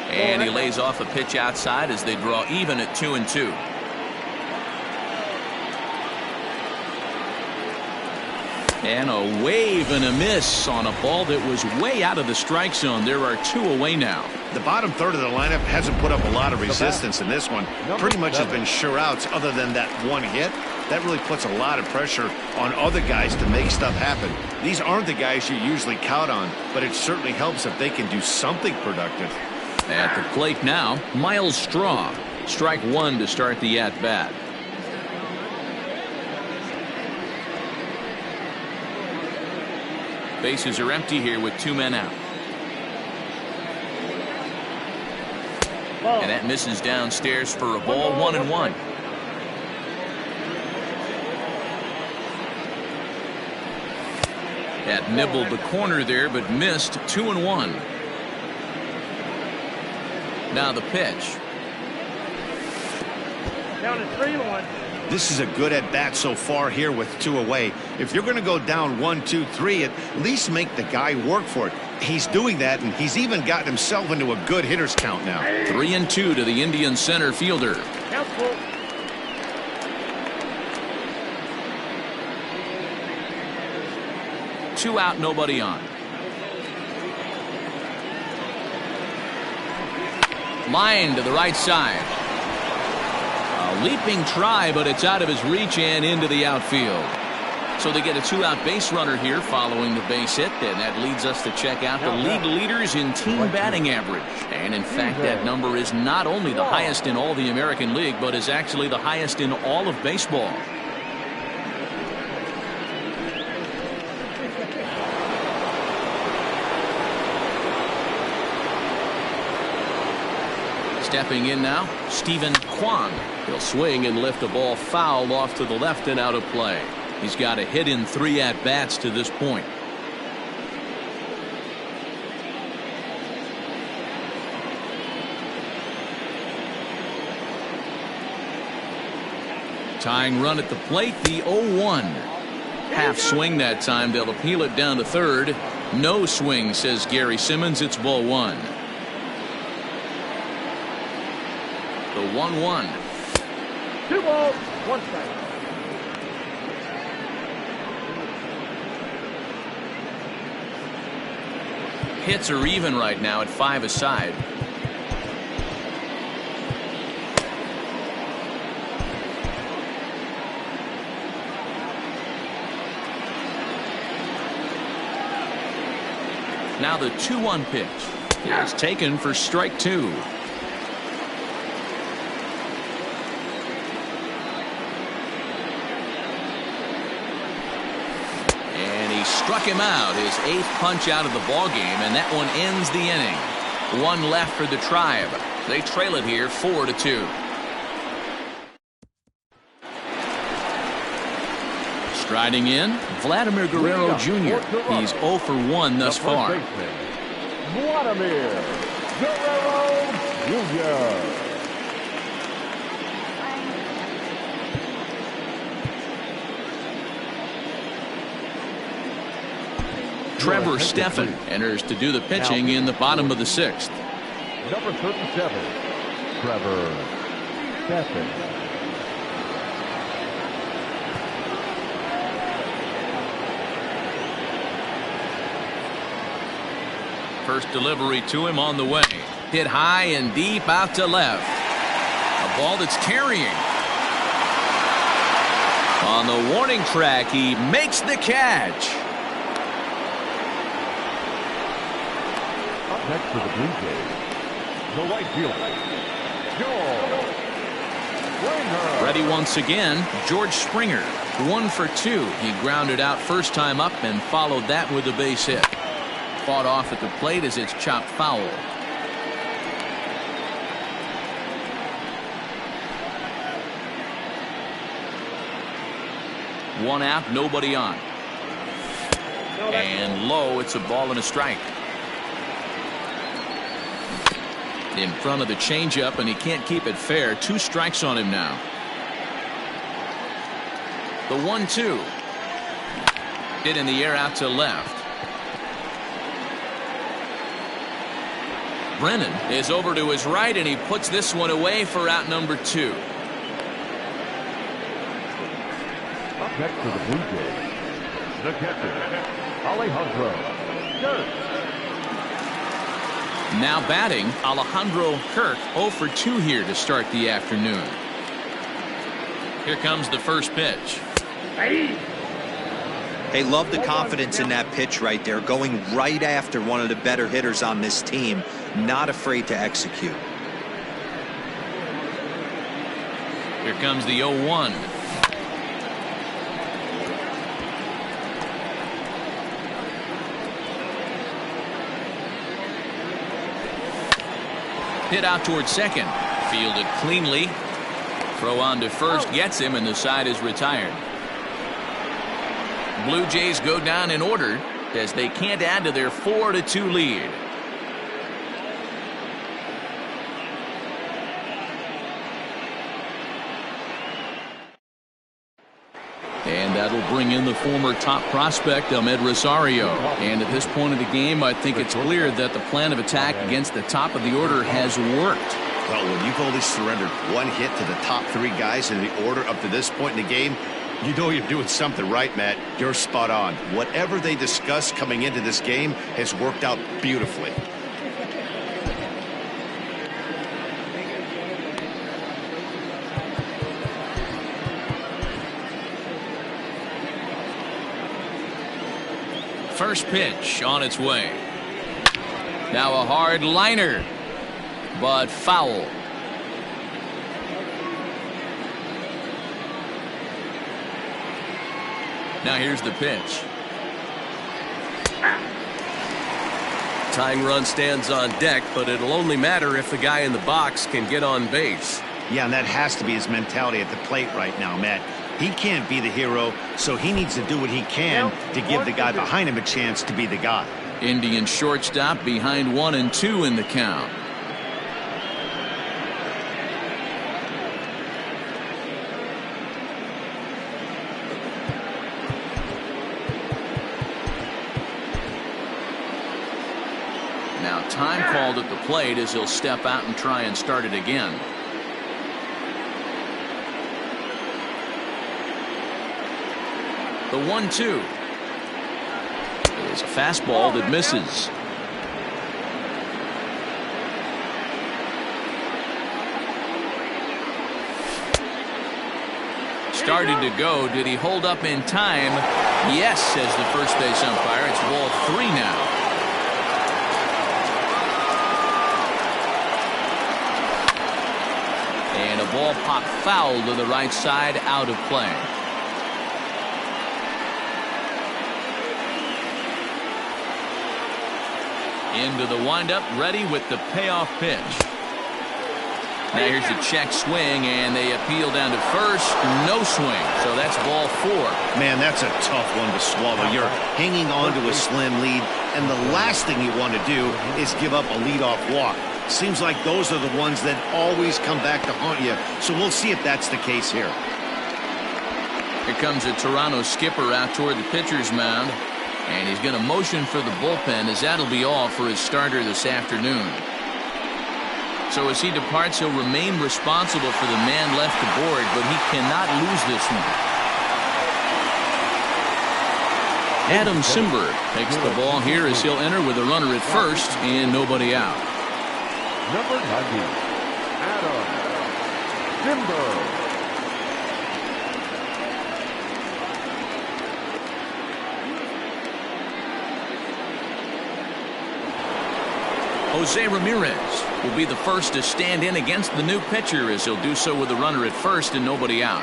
And he lays off a pitch outside as they draw even at 2-2. And a wave and a miss on a ball that was way out of the strike zone. There are two away now. The bottom third of the lineup hasn't put up a lot of resistance in this one. Pretty much has been sure outs other than that one hit. That really puts a lot of pressure on other guys to make stuff happen. These aren't the guys you usually count on, but it certainly helps if they can do something productive. At the plate now, Miles Straw. Strike one to start the at-bat. Bases are empty here with two men out. And that misses downstairs for a ball. 1-1. That nibbled the corner there, but missed. 2-1. Now the pitch. Down to 3-1. This is a good at-bat so far here with two away. If you're going to go down 1-2-3, at least make the guy work for it. He's doing that, and he's even gotten himself into a good hitter's count now. 3-2 to the Indian center fielder. Helpful. Two out, nobody on. Line to the right side. A leaping try, but it's out of his reach and into the outfield. So they get a two-out base runner here following the base hit, and that leads us to check out the league leaders in team batting average. And in fact, that number is not only the highest in all the American League, but is actually the highest in all of baseball. Stepping in now, Stephen Kwan. He'll swing and lift a ball foul off to the left and out of play. He's got a hit in 3 at-bats to this point. Tying run at the plate, the 0-1. Half swing that time. They'll appeal it down to third. No swing, says Gary Simmons. It's ball one. The 1-1. 2 balls, 1 strike. Hits are even right now at 5 aside. Now the 2-1 pitch is taken for strike 2. Struck him out, his 8th punch out of the ball game, and that one ends the inning. One left for the Tribe. They trail it here 4-2. Striding in, Vladimir Guerrero Jr. He's 0 for 1 thus far. Vladimir Guerrero Jr. Trevor Stephan enters to do the pitching in the bottom of the 6th. Number 37, Trevor Stephan. First delivery to him on the way. Hit high and deep out to left. A ball that's carrying. On the warning track, he makes the catch. Up next for the Blue Jays, the right fielder, George Springer. Ready once again, George Springer. 1 for 2. He grounded out first time up and followed that with a base hit. Fought off at the plate as it's chopped foul. One out, nobody on. And low, it's a ball and a strike. In front of the changeup, and he can't keep it fair. 2 strikes on him now. The 1-2. Hit in the air out to left. Brennan is over to his right, and he puts this one away for out number 2. Up next for the Blue Jays, the catcher, Alejandro Kirk. Now batting, Alejandro Kirk, 0 for 2 here to start the afternoon. Here comes the first pitch. Hey, love the confidence in that pitch right there, going right after one of the better hitters on this team, not afraid to execute. Here comes the 0-1. Hit out towards second. Fielded cleanly. Throw on to first gets him, and the side is retired. Blue Jays go down in order as they can't add to their 4-2 lead. And that'll bring in the former top prospect, Ahmed Rosario. And at this point of the game, I think it's clear that the plan of attack against the top of the order has worked. Well, when you've only surrendered 1 hit to the top 3 guys in the order up to this point in the game, you know you're doing something right, Matt. You're spot on. Whatever they discussed coming into this game has worked out beautifully. First pitch on its way. Now a hard liner, but foul. Now here's the pitch. Tying run stands on deck, but it'll only matter if the guy in the box can get on base. Yeah, and that has to be his mentality at the plate right now, Matt. He can't be the hero, so he needs to do what he can to give the guy behind him a chance to be the guy. Indian shortstop behind 1-2 in the count. Now time called at the plate as he'll step out and try and start it again. The 1-2 is a fastball that misses. Started to go. Did he hold up in time? Yes, says the first base umpire. It's ball 3 now. And a ball popped foul to the right side, out of play. Into the windup, ready with the payoff pitch. Now here's the check swing, and they appeal down to first. No swing, so that's ball 4. Man, that's a tough one to swallow. You're hanging on to a slim lead, and the last thing you want to do is give up a leadoff walk. Seems like those are the ones that always come back to haunt you, so we'll see if that's the case here. Here comes a Toronto skipper out toward the pitcher's mound. And he's going to motion for the bullpen, as that'll be all for his starter this afternoon. So as he departs, he'll remain responsible for the man left aboard, but he cannot lose this one. Adam Simber takes the ball here as he'll enter with a runner at first and nobody out. Number 90, Adam Simber. Jose Ramirez will be the first to stand in against the new pitcher, as he'll do so with a runner at first and nobody out.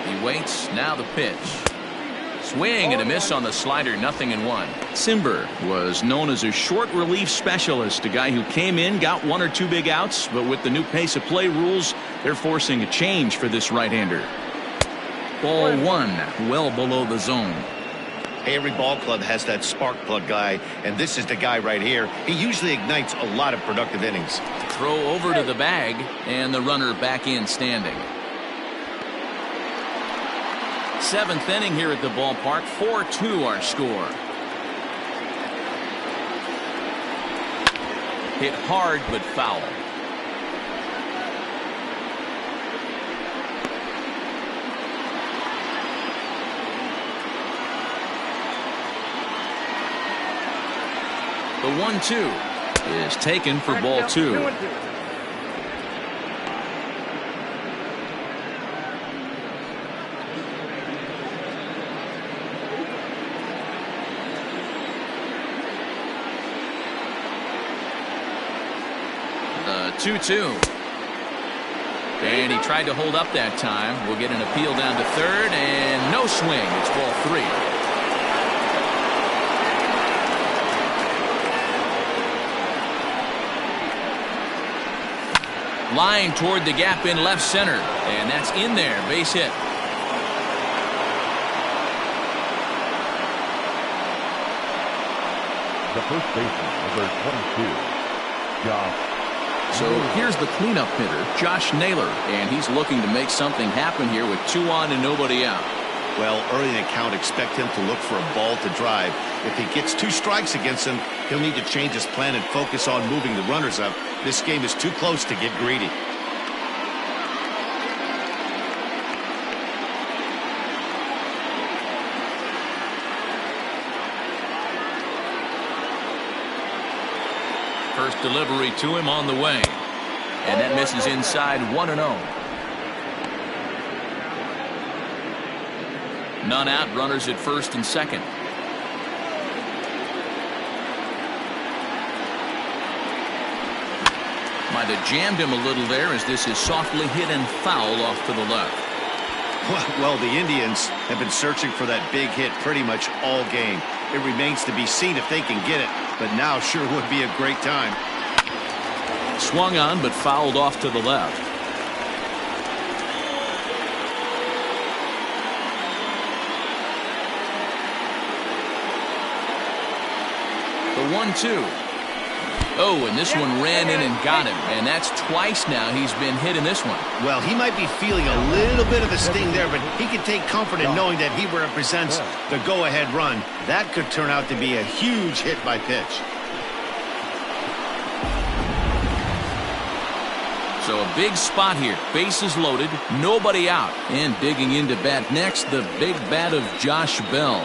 He waits. Now the pitch. Swing and a miss on the slider, 0-1. Simber was known as a short relief specialist, a guy who came in, got 1 or 2 big outs, but with the new pace of play rules, they're forcing a change for this right-hander. Ball 1, well below the zone. Every ball club has that spark plug guy, and this is the guy right here. He usually ignites a lot of productive innings. Throw over to the bag, and the runner back in standing. 7th inning here at the ballpark. 4-2 our score. Hit hard but foul. The 1-2 is taken for ball 2. The 2-2. And he tried to hold up that time. We'll get an appeal down to third, and no swing. It's ball 3. Line toward the gap in left center, and that's in there. Base hit. The first baseman, number 22, Josh. So here's the cleanup hitter, Josh Naylor, and he's looking to make something happen here with 2 on and nobody out. Well, early in the count, expect him to look for a ball to drive. If he gets 2 strikes against him, he'll need to change his plan and focus on moving the runners up. This game is too close to get greedy. First delivery to him on the way. And that misses inside. 1-0. None out. Runners at first and second. Might have jammed him a little there, as this is softly hit and foul off to the left. Well, the Indians have been searching for that big hit pretty much all game. It remains to be seen if they can get it, but now sure would be a great time. Swung on but fouled off to the left. The 1-2. Oh, and this one ran in and got him, and that's twice now he's been hit in this one. Well, he might be feeling a little bit of a sting there, but he can take comfort in knowing that he represents the go-ahead run. That could turn out to be a huge hit by pitch. So a big spot here. Bases loaded, nobody out. And digging into bat next, the big bat of Josh Bell.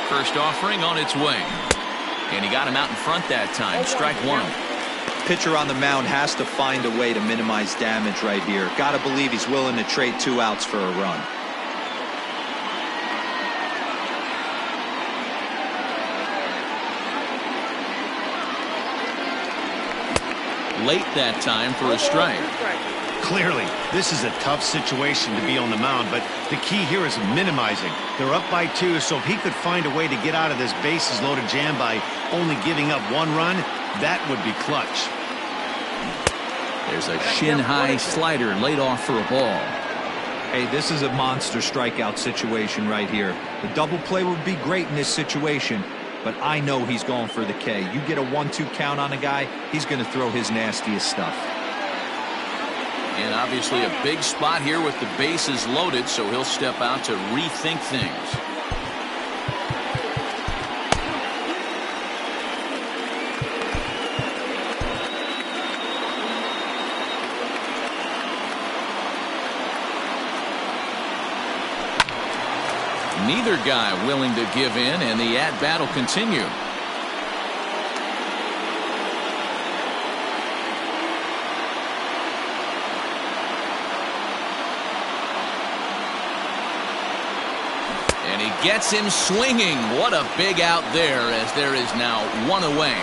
First offering on its way. And he got him out in front that time. Strike 1. Pitcher on the mound has to find a way to minimize damage right here. Got to believe he's willing to trade 2 outs for a run. Late that time for a strike. Clearly, this is a tough situation to be on the mound, but the key here is minimizing. They're up by 2, so if he could find a way to get out of this bases loaded jam by only giving up 1 run, that would be clutch. There's a shin-high slider laid off for a ball. Hey, this is a monster strikeout situation right here. The double play would be great in this situation, but I know he's going for the K. You get a 1-2 count on a guy, he's going to throw his nastiest stuff. And obviously a big spot here with the bases loaded, so he'll step out to rethink things. Neither guy willing to give in, and the at-bat will continue. And he gets him swinging. What a big out there, as there is now one away.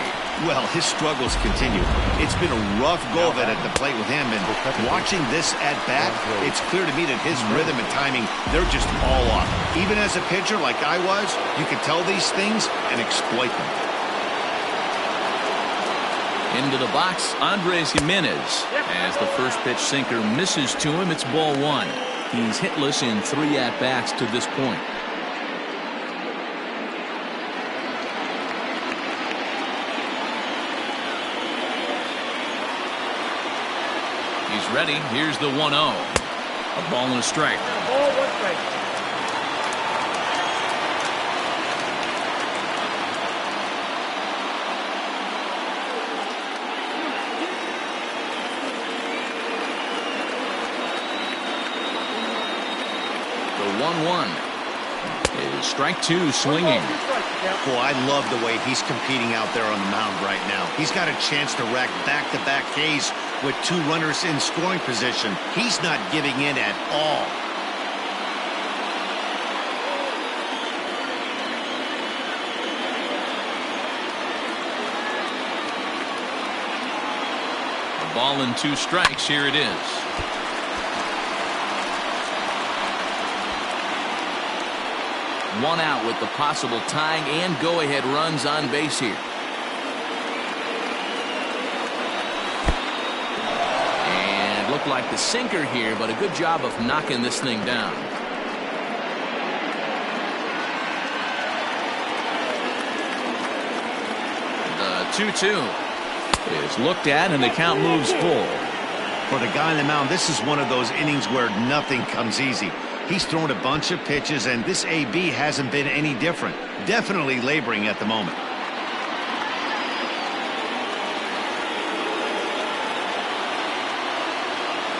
Well, his struggles continue. It's been a rough go of it at the plate with him, and watching this at-bat, it's clear to me that his rhythm and timing, they're just all off. Even as a pitcher like I was, you can tell these things and exploit them. Into the box, Andres Jimenez. As the first pitch sinker misses to him, it's ball one. He's hitless in 3 at-bats to this point. He's ready. Here's the 1-0. A ball and a strike. Ball, 1 strike. The 1-1 is strike 2, swinging. Boy, I love the way he's competing out there on the mound right now. He's got a chance to rack back-to-back Ks with 2 runners in scoring position. He's not giving in at all. A ball and 2 strikes. Here it is. One out with the possible tying and go-ahead runs on base here. And looked like the sinker here, but a good job of knocking this thing down. The 2-2 is looked at, and the count moves full. For the guy on the mound, this is one of those innings where nothing comes easy. He's thrown a bunch of pitches, and this AB hasn't been any different. Definitely laboring at the moment.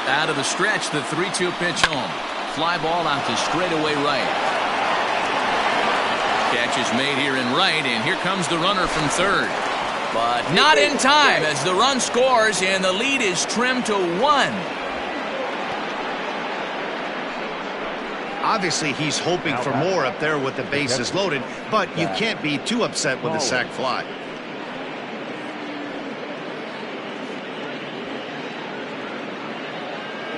Out of the stretch, the 3-2 pitch home. Fly ball out to straightaway right. Catch is made here in right, and here comes the runner from third. But not in time as the run scores, and the lead is trimmed to 1. Obviously, he's hoping for more up there with the bases loaded, but you can't be too upset with a sac fly.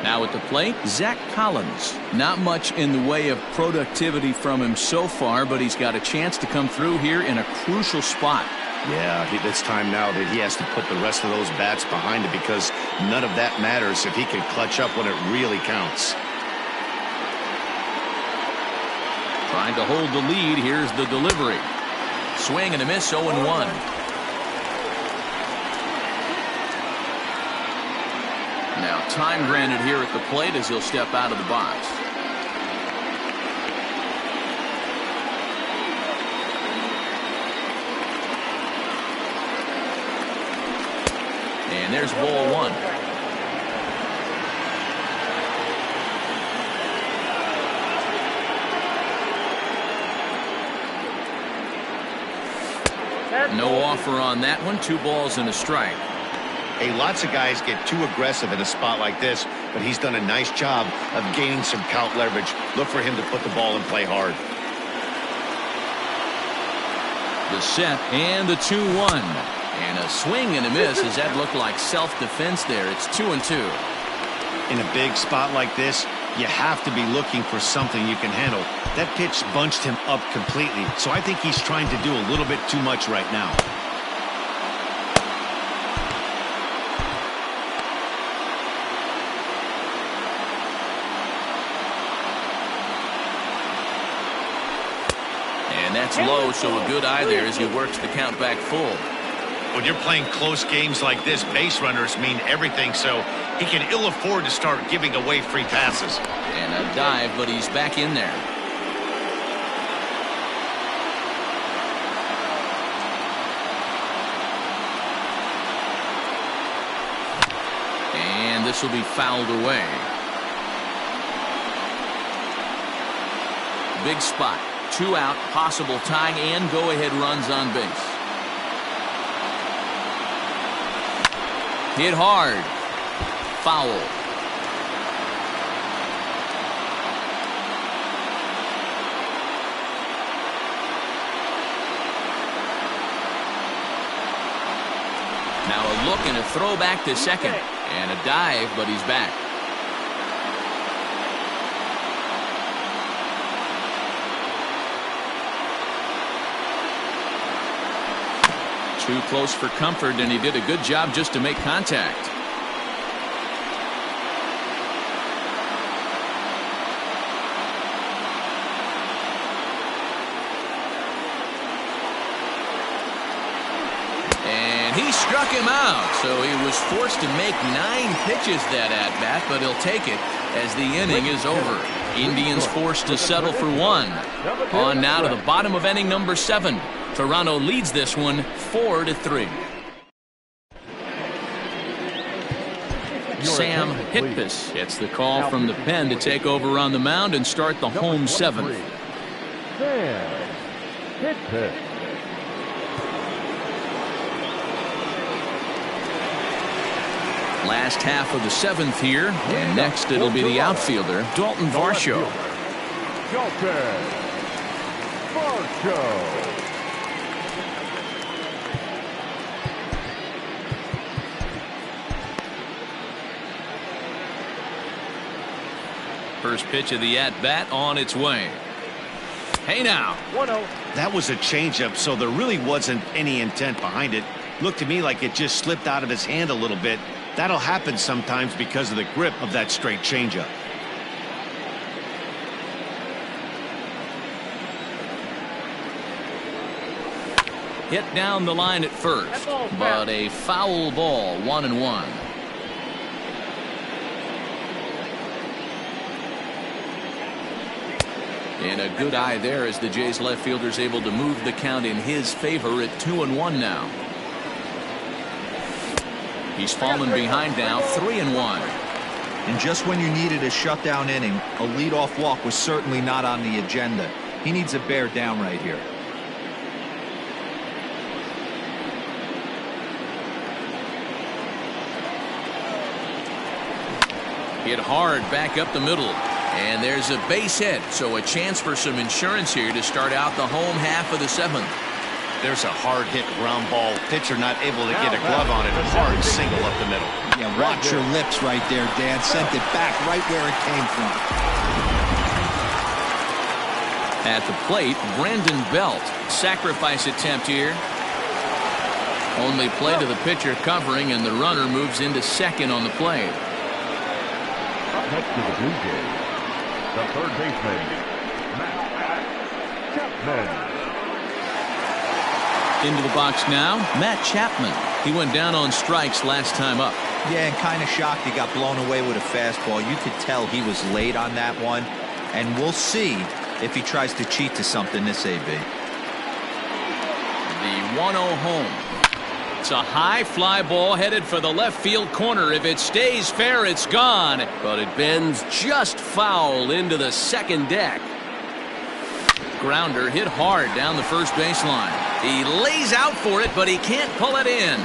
Now at the plate, Zach Collins. Not much in the way of productivity from him so far, but he's got a chance to come through here in a crucial spot. Yeah, it's time now that he has to put the rest of those bats behind it, because none of that matters if he can clutch up when it really counts. Trying to hold the lead. Here's the delivery. Swing and a miss, 0-1. Now time granted here at the plate as he'll step out of the box. And there's ball 1. No offer on that one. 2 balls and a strike. Hey, lots of guys get too aggressive in a spot like this, but he's done a nice job of gaining some count leverage. Look for him to put the ball and play hard. The set and the 2-1. And a swing and a miss. Does that look like self-defense there? It's 2-2. In a big spot like this, you have to be looking for something you can handle. That pitch bunched him up completely, so I think he's trying to do a little bit too much right now. And that's low, so a good eye there as he works the count back full. When you're playing close games like this, base runners mean everything, so he can ill afford to start giving away free passes. And a dive, but he's back in there. And this will be fouled away. Big spot. 2 out, possible tying and go-ahead runs on base. Hit hard. Foul. Now a look and a throw back to second. And a dive, but he's back. Too close for comfort, and he did a good job just to make contact. And he struck him out, so he was forced to make 9 pitches that at-bat, but he'll take it as the inning is over. Indians forced to settle for 1. On now to the bottom of inning number 7. Toronto leads this one 4-3. Sam Hitpus gets the call from the pen to take over on the mound and start the home 7th. Sam Hitpus. Last half of the 7th here, and next it'll be the outfielder, Dalton Varsho. Dalton Varsho. First pitch of the at-bat on its way. Hey now. 1-0. That was a changeup, so there really wasn't any intent behind it. Looked to me like it just slipped out of his hand a little bit. That'll happen sometimes because of the grip of that straight changeup. Hit down the line at first, but a foul ball, 1-1. And a good eye there as the Jays left fielder's able to move the count in his favor at 2-1 now. He's fallen behind now, 3-1. And just when you needed a shutdown inning, a leadoff walk was certainly not on the agenda. He needs a bear down right here. Hit hard back up the middle. And there's a base hit, so a chance for some insurance here to start out the home half of the 7th. There's a hard hit ground ball. Pitcher not able to get a glove on it. A hard single up the middle. Yeah, watch your lips right there, Dan. Sent it back right where it came from. At the plate, Brandon Belt. Sacrifice attempt here. Only play to the pitcher covering, and the runner moves into second on the play. Up next to the Blue Jays, the third baseman, Matt Chapman. Into the box now, Matt Chapman. He went down on strikes last time up. Yeah, and kind of shocked he got blown away with a fastball. You could tell he was late on that one. And we'll see if he tries to cheat to something this AB. The 1-0 home. It's a high fly ball headed for the left field corner. If it stays fair, it's gone. But it bends just foul into the second deck. Grounder hit hard down the first baseline. He lays out for it, but he can't pull it in.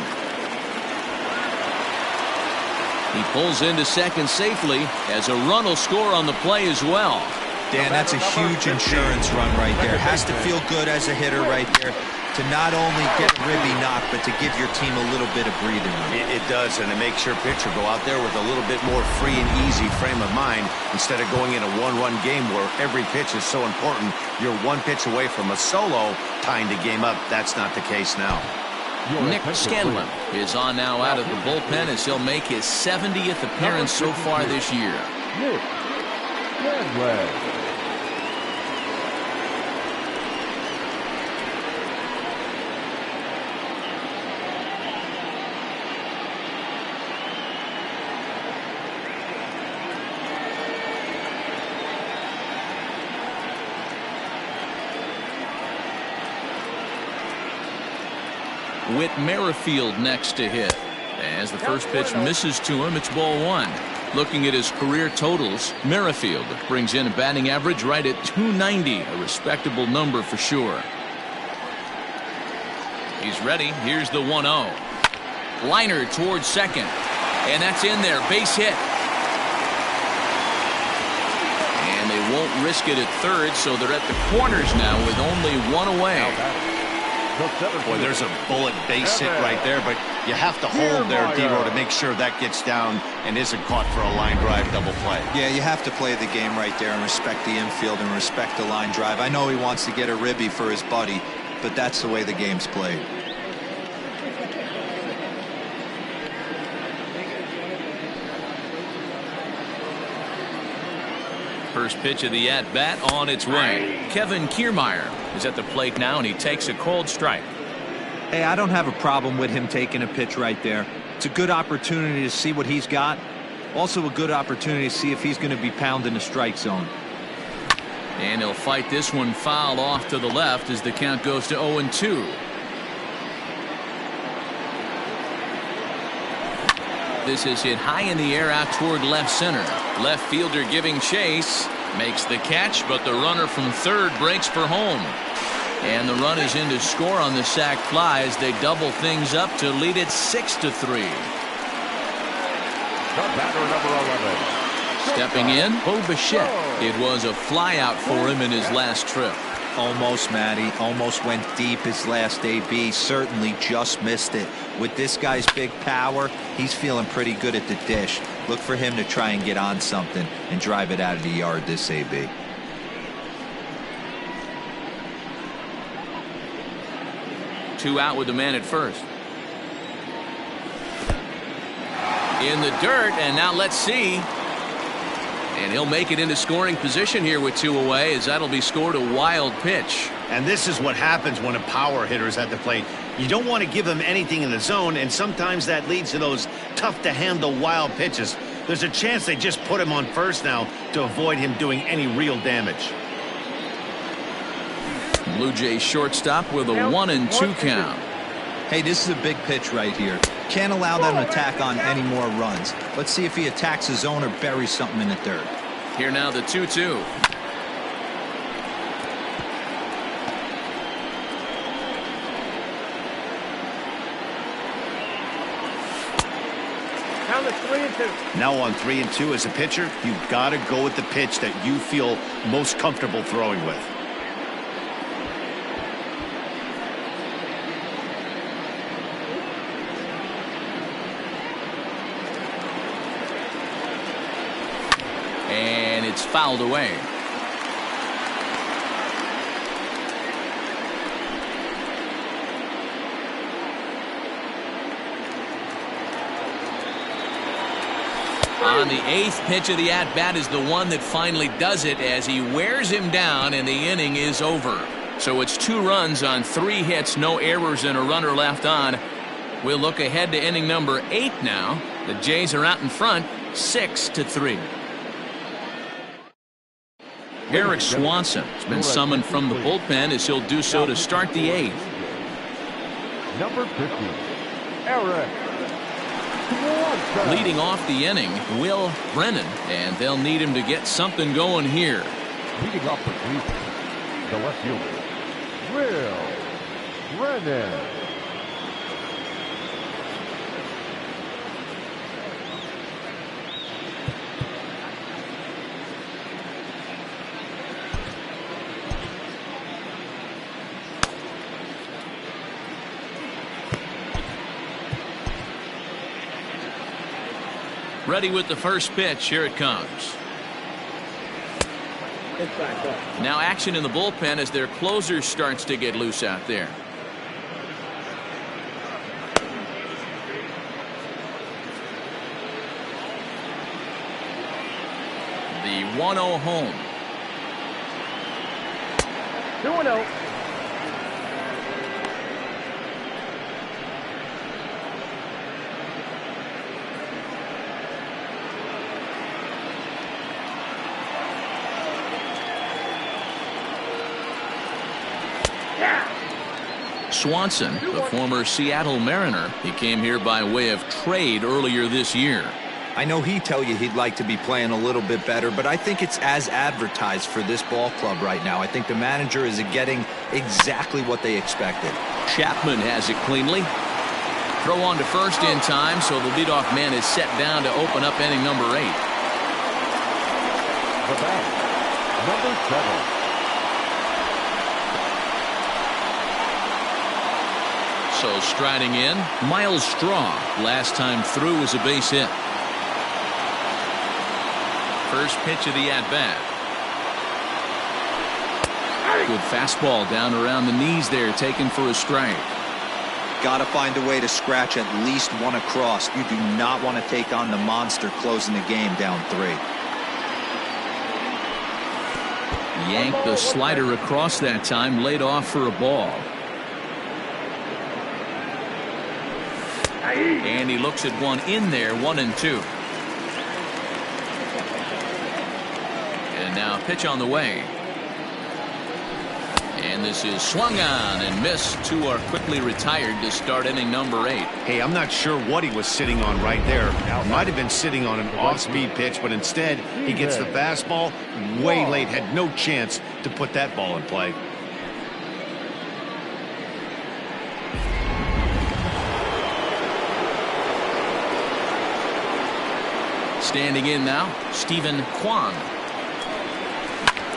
He pulls into second safely as a run will score on the play as well. Dan, that's a huge insurance run right there. Has to feel good as a hitter right there to not only get a ribby knock, but to give your team a little bit of breathing room. It does, and it makes your pitcher go out there with a little bit more free and easy frame of mind instead of going in a one-run game where every pitch is so important. You're one pitch away from a solo tying the game up. That's not the case now. Nick Scanlon is on now out of the bullpen as he'll make his 70th appearance so far this year. Nick Scanlon. Whit Merrifield next to hit. As the first pitch misses to him, it's ball one. Looking at his career totals, Merrifield brings in a batting average right at .290, a respectable number for sure. He's ready. Here's the 1-0. Liner towards second. And that's in there. Base hit. And they won't risk it at third, so they're at the corners now with only one away. Boy, there's a bullet base hit right there, but you have to hold there, D-Row, to make sure that gets down and isn't caught for a line drive double play. Yeah, you have to play the game right there and respect the infield and respect the line drive. I know he wants to get a ribby for his buddy, but that's the way the game's played. First pitch of the at-bat on its way. Kevin Kiermaier is at the plate now, and he takes a cold strike. Hey, I don't have a problem with him taking a pitch right there. It's a good opportunity to see what he's got. Also a good opportunity to see if he's going to be pounding the strike zone. And he'll fight this one foul off to the left as the count goes to 0-2. This is hit high in the air out toward left center. Left fielder giving chase. Makes the catch, but the runner from third breaks for home. And the run is in to score on the sac fly as they double things up to lead it 6-3. The batter, number 11. Stepping in, Bo Bichette. It was a fly out for him in his last trip. Almost, Matty. Almost went deep his last AB. Certainly just missed it. With this guy's big power, he's feeling pretty good at the dish. Look for him to try and get on something and drive it out of the yard this AB. Two out with the man at first. In the dirt, and now let's see. And he'll make it into scoring position here with two away, as that'll be scored a wild pitch. And this is what happens when a power hitter is at the plate. You don't want to give him anything in the zone, and sometimes that leads to those tough-to-handle wild pitches. There's a chance they just put him on first now to avoid him doing any real damage. Blue Jays shortstop with a 1-2 count. Hey, this is a big pitch right here. Can't allow them to tack on any more runs. Let's see if he attacks his zone or buries something in the dirt. Here now the 2-2. Count is 3-2. Now on 3-2 as a pitcher, you've got to go with the pitch that you feel most comfortable throwing with. And it's fouled away. On the 8th pitch of the at-bat is the one that finally does it as he wears him down, and the inning is over. So it's 2 runs on 3 hits, no errors, and a runner left on. We'll look ahead to inning number 8 now. The Jays are out in front, 6-3. Eric Swanson has been summoned from the bullpen as he'll do so to start the 8th. Number 50, Eric. Leading off the inning, Will Brennan, and they'll need him to get something going here. Leading off the Cleveland, the left fielder, Will Brennan. Ready with the first pitch. Here it comes. Now action in the bullpen as their closer starts to get loose out there. The 1-0 home. 2-0. Swanson, the former Seattle Mariner, he came here by way of trade earlier this year. I know he'd tell you he'd like to be playing a little bit better, but I think it's as advertised for this ball club right now. I think the manager is getting exactly what they expected. Chapman has it cleanly. Throw on to first in time, so the leadoff man is set down to open up inning number 8. The bat, number 7. So striding in, Miles Straw. Last time through was a base hit. First pitch of the at-bat. Good fastball down around the knees there, taken for a strike. Got to find a way to scratch at least one across. You do not want to take on the monster closing the game down 3. Yanked the slider across that time, laid off for a ball. And he looks at one in there, 1-2. And now pitch on the way. And this is swung on and missed. 2 are quickly retired to start inning number 8. Hey, I'm not sure what he was sitting on right there. Might have been sitting on an off-speed pitch, but instead he gets the fastball way late. Had no chance to put that ball in play. Standing in now, Stephen Kwan.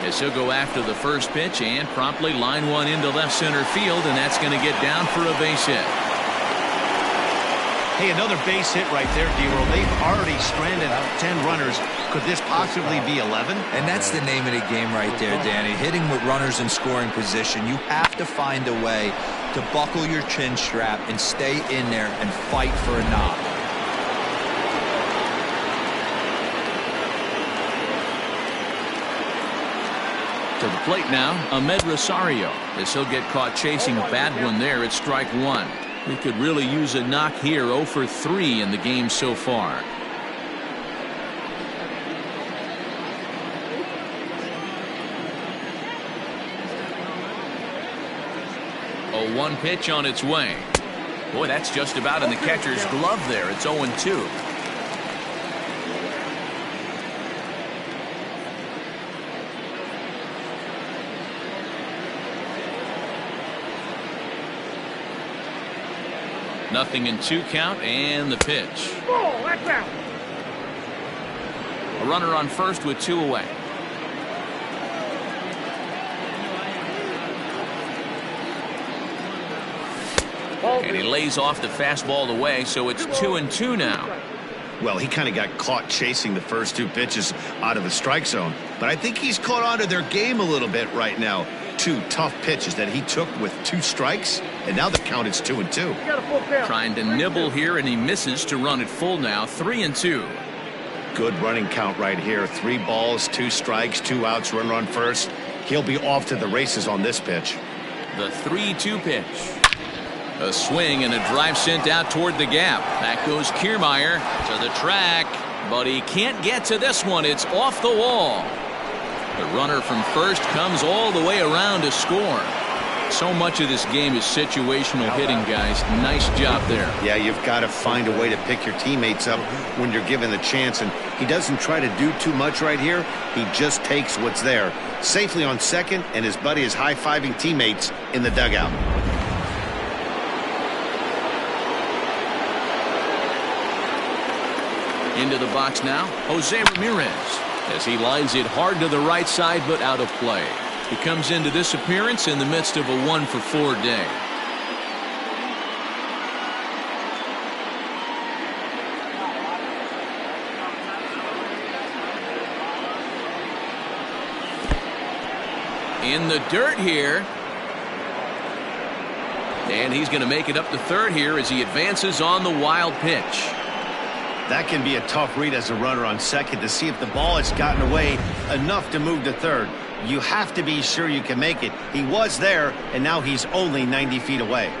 As he'll go after the first pitch and promptly line one into left center field, and that's going to get down for a base hit. Hey, another base hit right there, D-Roll. They've already stranded 10 runners. Could this possibly be 11? And that's the name of the game right there, Danny. Hitting with runners in scoring position. You have to find a way to buckle your chin strap and stay in there and fight for a knock. To the plate now, Ahmed Rosario. As he'll get caught chasing a bad one there at strike 1. He could really use a knock here. 0 for 3 in the game so far. 0-1 pitch on its way. Boy, that's just about in the catcher's glove there. It's 0-2. Nothing in 2 count, and the pitch. A runner on first with 2 away. And he lays off the fastball away, so it's 2-2 now. Well, he kind of got caught chasing the first 2 pitches out of the strike zone. But I think he's caught on to their game a little bit right now. 2 tough pitches that he took with 2 strikes, and now the count is 2-2. Trying to nibble here, and he misses to run it full now. 3-2. Good running count right here. 3 balls, 2 strikes, 2 outs, runner on first. He'll be off to the races on this pitch. The 3-2 pitch. A swing and a drive sent out toward the gap. Back goes Kiermaier to the track, but he can't get to this one. It's off the wall. The runner from first comes all the way around to score. So much of this game is situational hitting, guys. Nice job there. Yeah, you've got to find a way to pick your teammates up when you're given the chance, and he doesn't try to do too much right here. He just takes what's there. Safely on second, and his buddy is high-fiving teammates in the dugout. Into the box now, Jose Ramirez, as he lines it hard to the right side, but out of play. He comes into this appearance in the midst of a 1-for-4 day. In the dirt here. And he's going to make it up to third here as he advances on the wild pitch. That can be a tough read as a runner on second to see if the ball has gotten away enough to move to third. You have to be sure you can make it. He was there, and now he's only 90 feet away.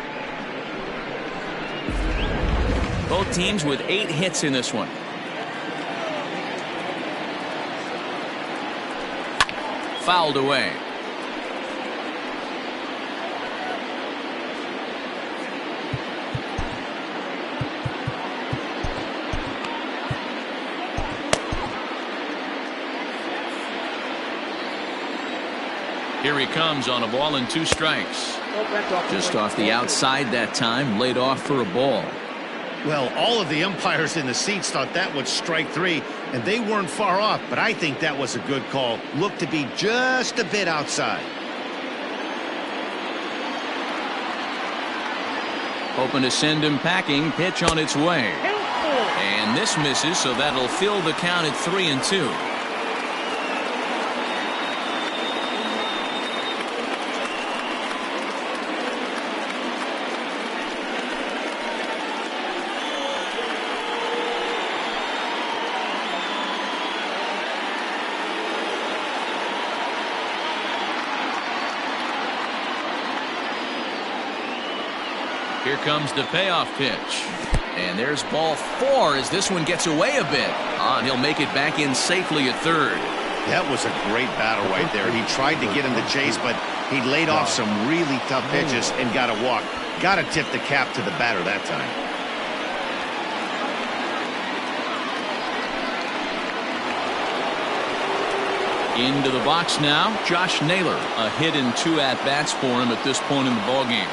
Both teams with 8 hits in this one. Fouled away. Here he comes on a ball and 2 strikes. Just off the outside that time, laid off for a ball. Well, all of the umpires in the seats thought that was strike 3, and they weren't far off, but I think that was a good call. Looked to be just a bit outside. Hoping to send him packing. Pitch on its way. And this misses, so that'll fill the count at 3-2. Here comes the payoff pitch. And there's ball 4 as this one gets away a bit. And he'll make it back in safely at third. That was a great battle right there. He tried to get him to chase, but he laid off some really tough pitches and got a walk. Got to tip the cap to the batter that time. Into the box now, Josh Naylor. A hit and 2 at-bats for him at this point in the ballgame.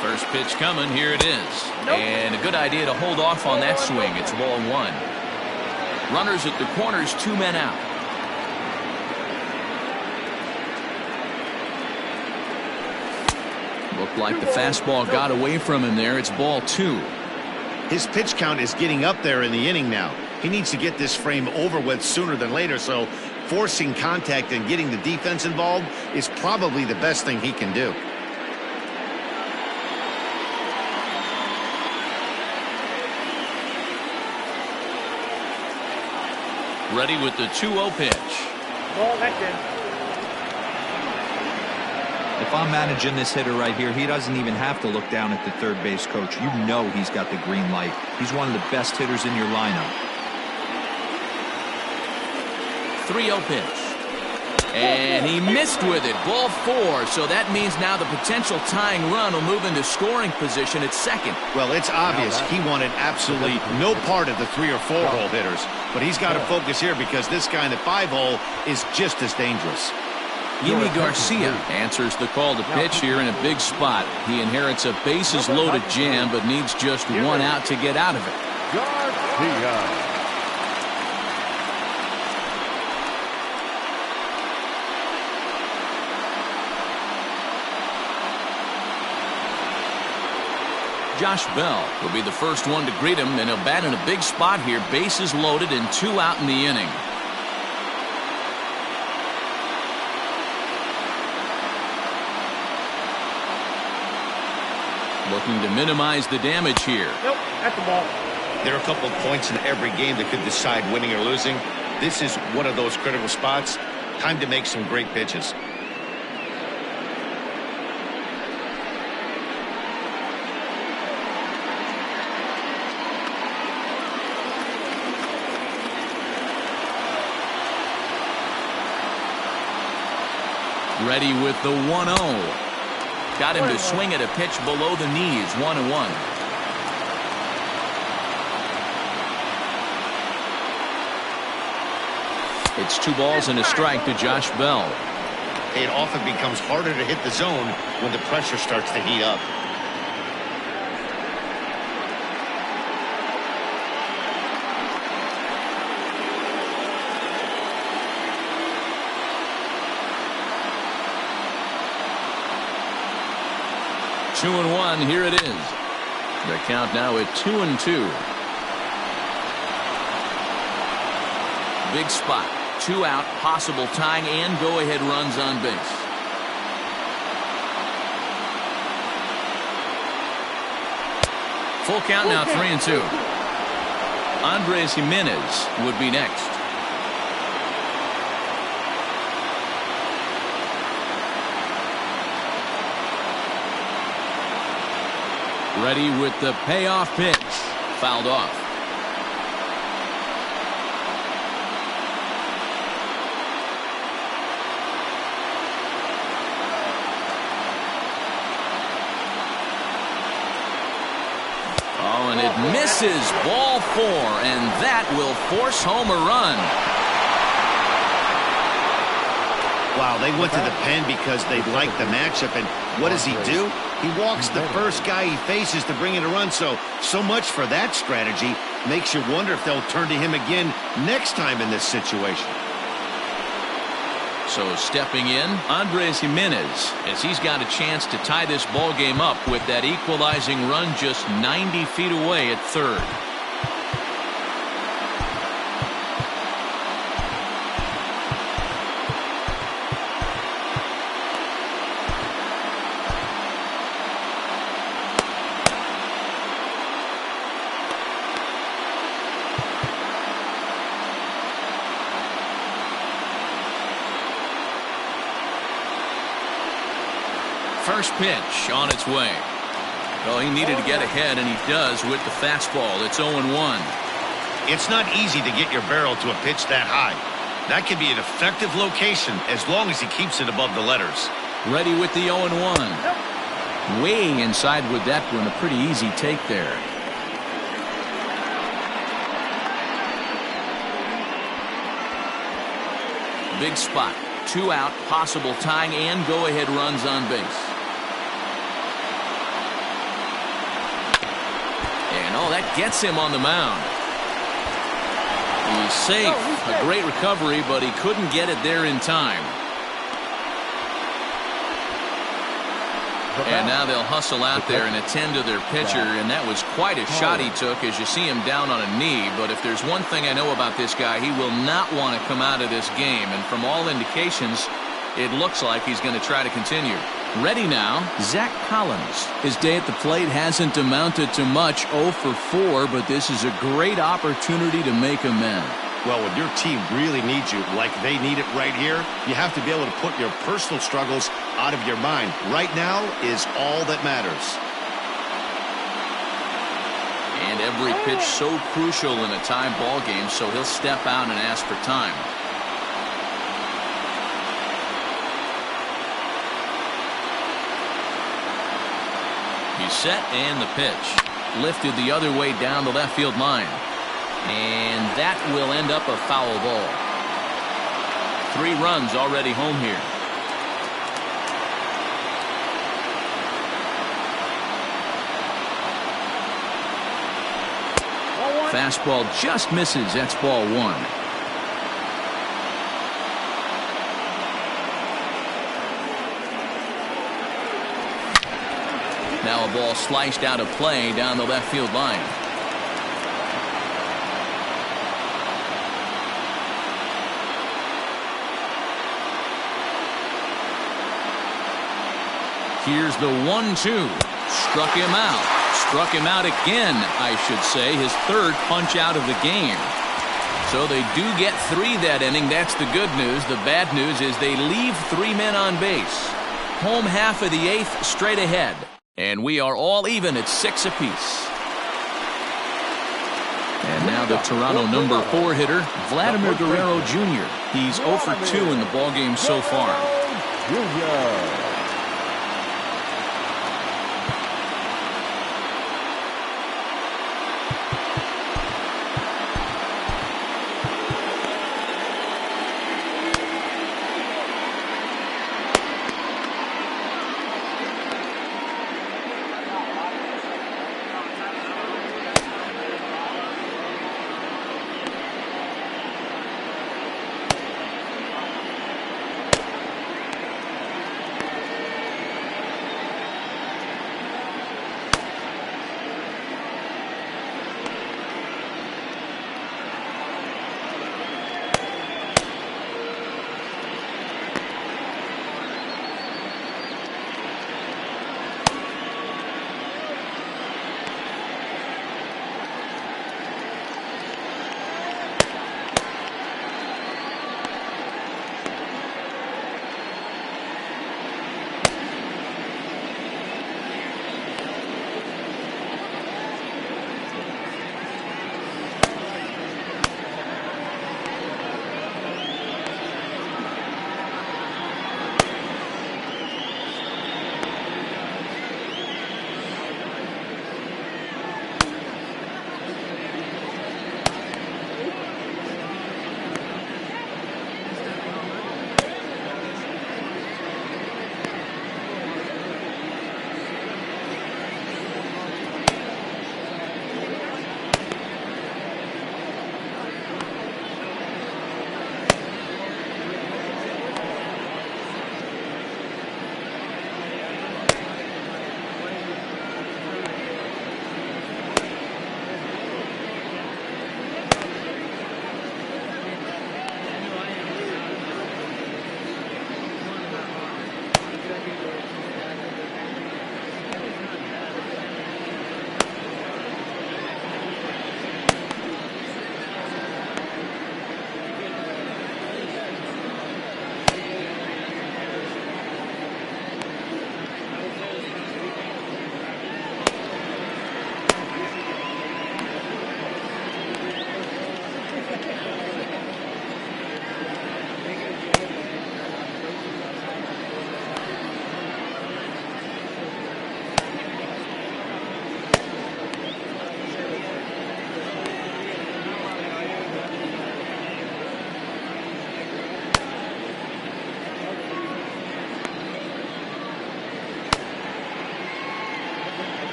First pitch coming, here it is. And a good idea to hold off on that swing. It's ball 1. Runners at the corners, 2 men out. Looked like the fastball got away from him there. It's ball 2. His pitch count is getting up there in the inning now. He needs to get this frame over with sooner than later, so forcing contact and getting the defense involved is probably the best thing he can do. Ready with the 2-0 pitch. If I'm managing this hitter right here, he doesn't even have to look down at the third base coach. You know he's got the green light. He's one of the best hitters in your lineup. 3-0 pitch. And he missed with it. Ball 4. So that means now the potential tying run will move into scoring position at second. Well, it's obvious he wanted absolutely no part of the 3 or 4 hole hitters. But he's got to focus here because this guy in the 5 hole is just as dangerous. Yimi Garcia answers the call to pitch here in a big spot. He inherits a bases loaded jam but needs just 1 out to get out of it. Garcia. Josh Bell will be the first one to greet him, and he'll bat in a big spot here. Bases loaded and 2 out in the inning. Looking to minimize the damage here. Nope, that's the ball. There are a couple of points in every game that could decide winning or losing. This is one of those critical spots. Time to make some great pitches. Ready with the 1-0. Got him to swing at a pitch below the knees. 1-1. It's 2 balls and a strike to Josh Bell. It often becomes harder to hit the zone when the pressure starts to heat up. Two and 1, here it is. The count now at 2-2. Big spot. 2 out, possible tying and go-ahead runs on base. Full count now, 3-2. Andres Jimenez would be next. Ready with the payoff pitch. Fouled off. Oh, and it Misses ball 4, and that will force home a run. Wow, they went to the pen because they liked the matchup, and what does he do? He walks the first guy he faces to bring in a run, so much for that strategy. Makes you wonder if they'll turn to him again next time in this situation. So stepping in, Andres Jimenez, as he's got a chance to tie this ball game up with that equalizing run just 90 feet away at third. First pitch on its way. Well, he needed to get ahead, and he does with the fastball. It's 0-1. It's not easy to get your barrel to a pitch that high. That can be an effective location as long as he keeps it above the letters. Ready with the 0-1. Way inside with that one. A pretty easy take there. Big spot. 2 out, possible tying and go-ahead runs on base. And oh, that gets him on the mound. He's safe. A great recovery, but he couldn't get it there in time. And now they'll hustle out there and attend to their pitcher, and that was quite a shot he took as you see him down on a knee. But if there's one thing I know about this guy, he will not want to come out of this game. And from all indications, it looks like he's going to try to continue. Ready now, Zach Collins. His day at the plate hasn't amounted to much, 0 for 4, but this is a great opportunity to make amends. Well, when your team really needs you, like they need it right here, you have to be able to put your personal struggles out of your mind. Right now is all that matters. And every pitch so crucial in a tie ball game, so he'll step out and ask for time. He's set, and the pitch. Lifted the other way down the left field line. And that will end up a foul ball. 3 runs already home here. Fastball just misses. That's ball 1. Now a ball sliced out of play down the left field line. Here's the 1-2. Struck him out. Struck him out again, I should say. His third punch out of the game. So they do get 3 that inning. That's the good news. The bad news is they leave 3 men on base. Home half of the 8th straight ahead. And we are all even at 6 apiece. And now the Toronto number 4 hitter, Vladimir Guerrero Jr. He's 0 for 2 in the ballgame so far. Jr.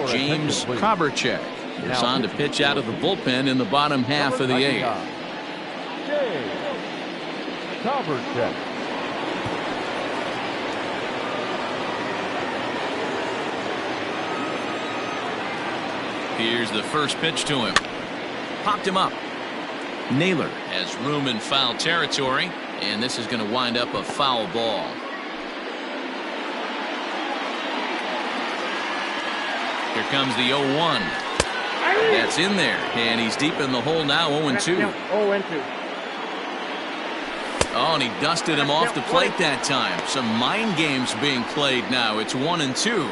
James Koberchek is on to pitch out of the bullpen in the bottom half of the eighth. James Koberchek. Here's the first pitch to him. Popped him up. Naylor has room in foul territory, and this is going to wind up a foul ball. Here comes the 0-1. That's in there, and he's deep in the hole now, 0-2. 0-2. Oh, and he dusted him off the plate that time. Some mind games being played now. It's 1-2.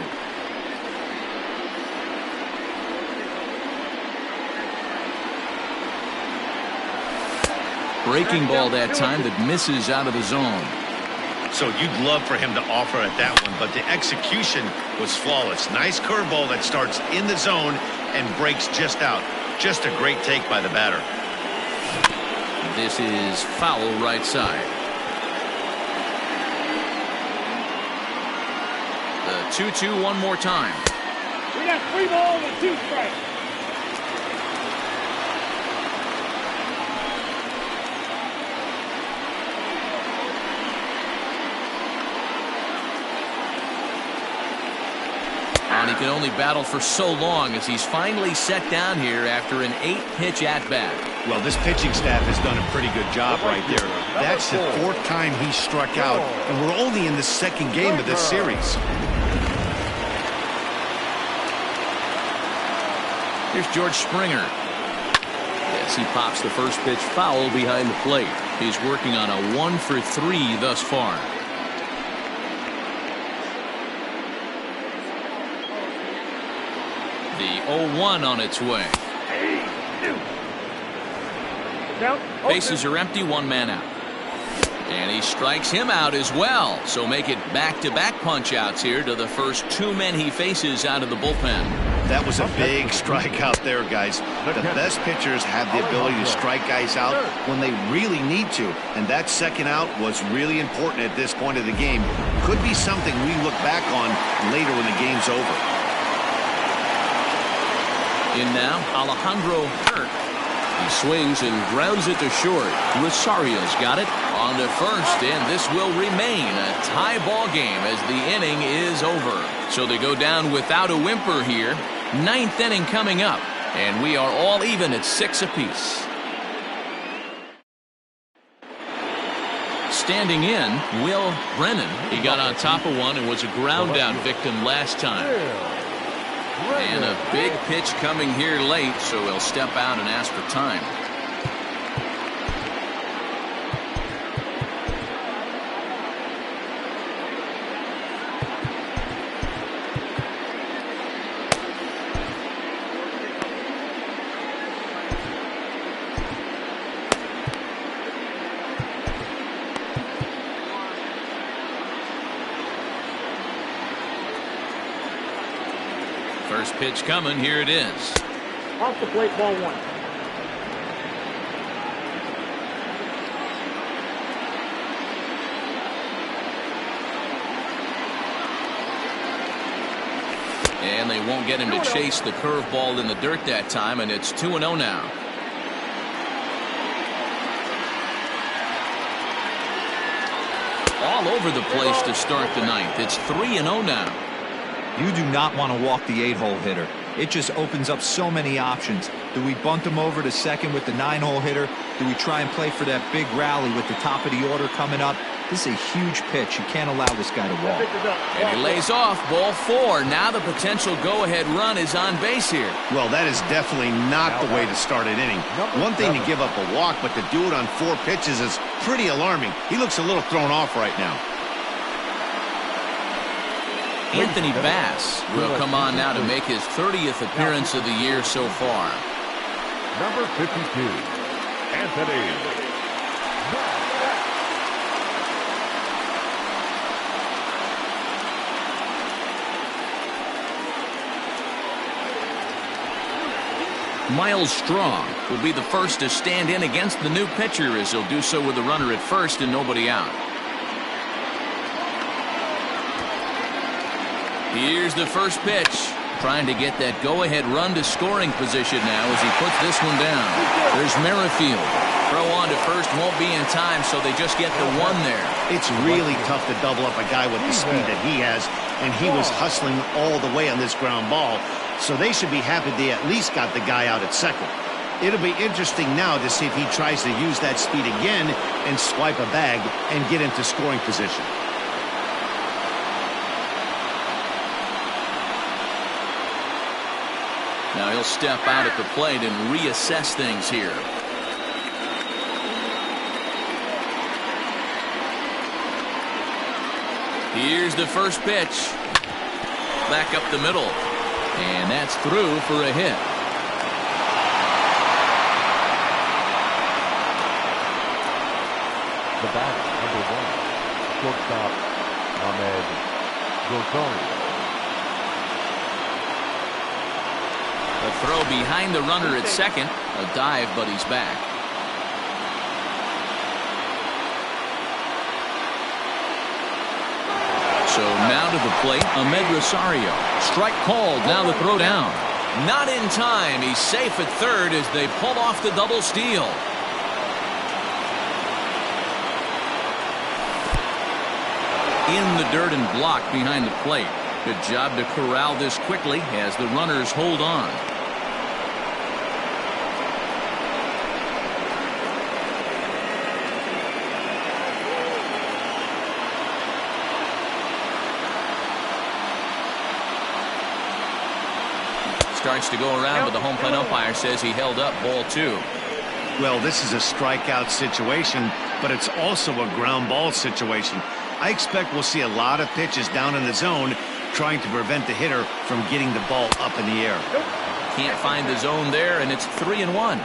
Breaking ball that time that misses out of the zone. So you'd love for him to offer at that one, but the execution was flawless. Nice curveball that starts in the zone and breaks just out. Just a great take by the batter. This is foul right side. The 2-2 one more time. We got 3 balls and 2 strikes. And he can only battle for so long as he's finally set down here after an 8-pitch at-bat. Well, this pitching staff has done a pretty good job right there. That's the 4th time he struck out, and we're only in the 2nd game of this series. Here's George Springer. As he pops the first pitch foul behind the plate. He's working on a 1-for-3 thus far. The 0-1 on its way. Bases are empty, 1 man out. And he strikes him out as well. So make it back-to-back punch-outs here to the first 2 men he faces out of the bullpen. That was a big strikeout there, guys. The best pitchers have the ability to strike guys out when they really need to. And that second out was really important at this point of the game. Could be something we look back on later when the game's over. In now, Alejandro Kirk. He swings and grounds it to short. Rosario's got it on to first, and this will remain a tie ball game as the inning is over. So they go down without a whimper here. 9th inning coming up, and we are all even at 6 apiece. Standing in, Will Brennan. He got on top of one and was a ground out victim last time. And a big pitch coming here late, so he'll step out and ask for time. First pitch coming, here it is. Off the plate, ball 1. And they won't get him to chase the curveball in the dirt that time, and it's 2-0 now. All over the place to start the 9th. It's 3-0 now. You do not want to walk the 8-hole hitter. It just opens up so many options. Do we bunt him over to second with the 9-hole hitter? Do we try and play for that big rally with the top of the order coming up? This is a huge pitch. You can't allow this guy to walk. And he lays off, ball 4. Now the potential go-ahead run is on base here. Well, that is definitely not the way to start an inning. One thing to give up a walk, but to do it on 4 pitches is pretty alarming. He looks a little thrown off right now. Anthony Bass will come on now to make his 30th appearance of the year so far. Number 52, Anthony Bass. Miles Strong will be the first to stand in against the new pitcher, as he'll do so with a runner at first and nobody out. Here's the first pitch. Trying to get that go-ahead run to scoring position now as he puts this one down. There's Merrifield. Throw on to first won't be in time, so they just get the one there. It's really tough to double up a guy with the speed that he has, and he was hustling all the way on this ground ball, so they should be happy they at least got the guy out at second. It'll be interesting now to see if he tries to use that speed again and swipe a bag and get into scoring position. Now he'll step out at the plate and reassess things here. Here's the first pitch. Back up the middle. And that's through for a hit. The batter, number 1, shortstop Ahmed Rosario. A throw behind the runner at second. A dive, but he's back. So now to the plate, Ahmed Rosario. Strike called, now the throw down. Not in time. He's safe at third as they pull off the double steal. In the dirt and blocked behind the plate. Good job to corral this quickly as the runners hold on. Starts to go around, but the home plate umpire says he held up ball 2. Well, this is a strikeout situation, but it's also a ground ball situation. I expect we'll see a lot of pitches down in the zone trying to prevent the hitter from getting the ball up in the air. Can't find the zone there, and it's 3-1.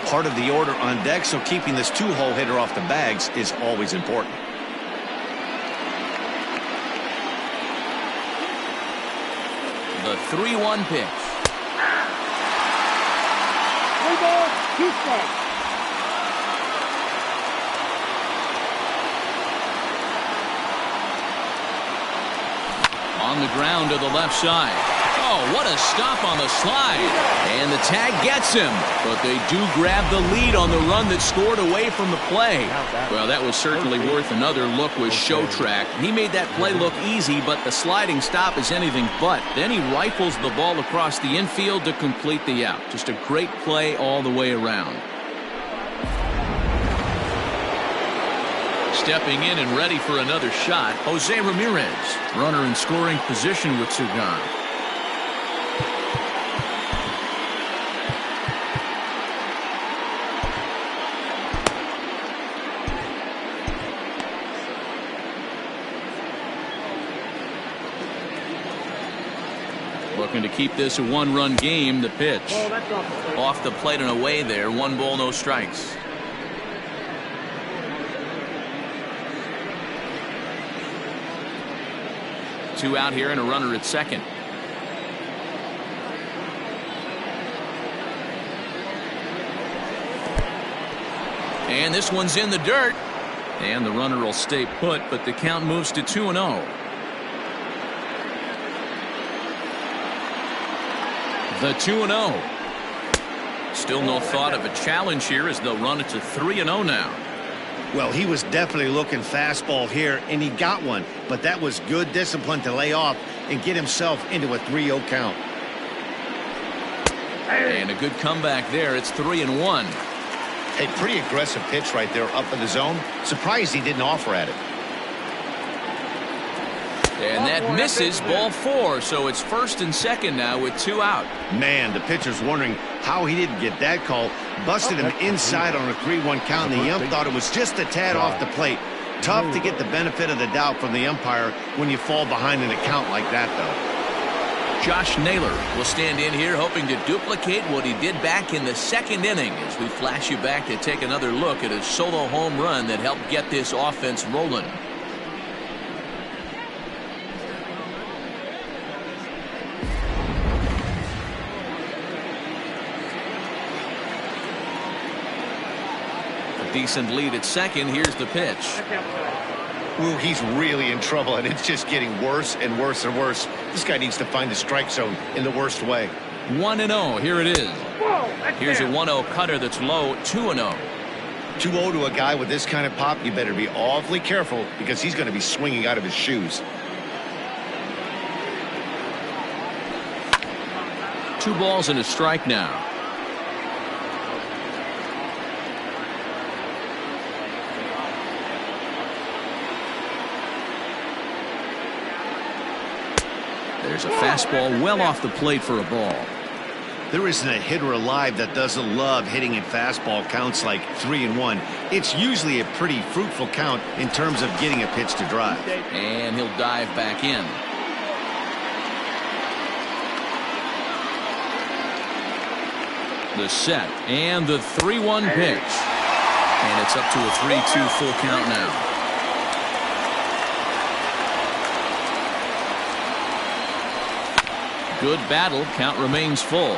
Part of the order on deck, so keeping this 2-hole hitter off the bags is always important. The 3-1 pitch. 3 balls, 2 strikes. On the ground to the left side. Oh, what a stop on the slide. And the tag gets him. But they do grab the lead on the run that scored away from the play. Well, that was certainly worth another look with Show Track. He made that play look easy, but the sliding stop is anything but. Then he rifles the ball across the infield to complete the out. Just a great play all the way around. Stepping in and ready for another shot, Jose Ramirez. Runner in scoring position with two gone. Looking to keep this a one-run game. The pitch. Oh, that's off the plate and away there. 1 ball, no strikes. Two out here and a runner at second. And this one's in the dirt. And the runner will stay put, but the count moves to 2-0. The 2-0. Still no thought of a challenge here as they'll run it to 3-0 now. Well, he was definitely looking fastball here, and he got one. But that was good discipline to lay off and get himself into a 3-0 count. And a good comeback there. It's 3-1. A pretty aggressive pitch right there up in the zone. Surprised he didn't offer at it. And that misses, ball 4. So it's first and second now with 2 out. Man, the pitcher's wondering how he didn't get that call. Busted him inside on a 3-1 count, and the ump thought it was just a tad off the plate. Tough to get the benefit of the doubt from the umpire when you fall behind in a count like that, though. Josh Naylor will stand in here hoping to duplicate what he did back in the second inning as we flash you back to take another look at a solo home run that helped get this offense rolling. Decent lead at second. Here's the pitch. Ooh, he's really in trouble, and it's just getting worse and worse and worse. This guy needs to find the strike zone in the worst way. 1-0. Here it is. Here's a 1-0 cutter that's low. 2-0. 2-0 to a guy with this kind of pop, you better be awfully careful because he's going to be swinging out of his shoes. 2 balls and a strike now. There's a fastball well off the plate for a ball. There isn't a hitter alive that doesn't love hitting in fastball counts like 3-1. It's usually a pretty fruitful count in terms of getting a pitch to drive. And he'll dive back in. The set and the 3-1 pitch. And it's up to a 3-2 full count now. Good battle. Count remains full.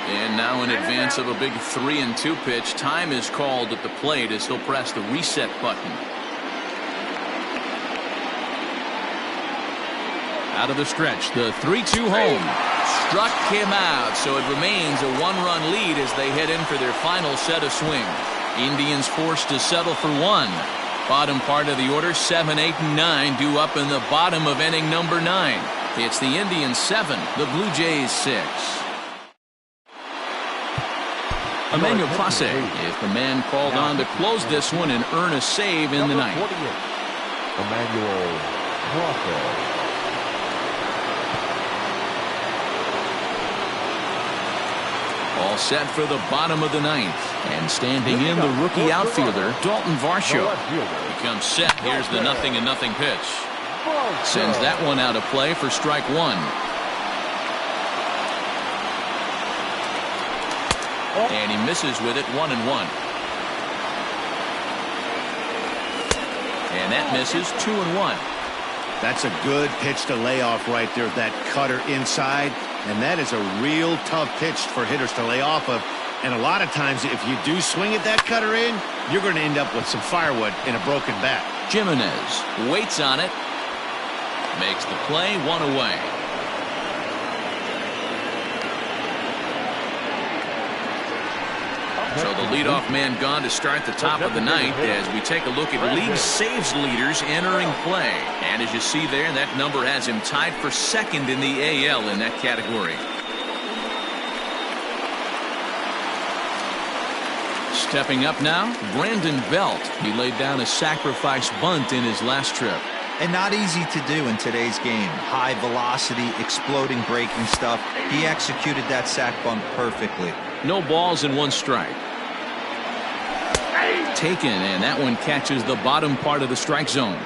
And now in advance of a big 3-2 pitch, time is called at the plate as he'll press the reset button. Out of the stretch, the 3-2 home. Struck him out, so it remains a 1-run lead as they head in for their final set of swings. Indians forced to settle for 1. Bottom part of the order, 7, 8, and 9 due up in the bottom of inning number 9. It's the Indians 7, the Blue Jays 6. Emmanuel Clase is the man called on to close this one and earn a save in the ninth. Emmanuel Clase. All set for the bottom of the ninth. And standing in, the rookie outfielder, Dalton Varsho. He comes set. Here's the 0-0 pitch. Sends that one out of play for strike 1. And he misses with it, 1-1. And that misses, 2-1. That's a good pitch to lay off right there, that cutter inside. And that is a real tough pitch for hitters to lay off of. And a lot of times, if you do swing at that cutter in, you're going to end up with some firewood in a broken bat. Jimenez waits on it. Makes the play, 1 away. So the leadoff man gone to start the top of the ninth as we take a look at league saves leaders entering play. And as you see there, that number has him tied for second in the AL in that category. Stepping up now, Brandon Belt. He laid down a sacrifice bunt in his last trip. And not easy to do in today's game. High velocity, exploding breaking stuff. He executed that sac bunt perfectly. No balls and 1 strike. Taken, and that one catches the bottom part of the strike zone.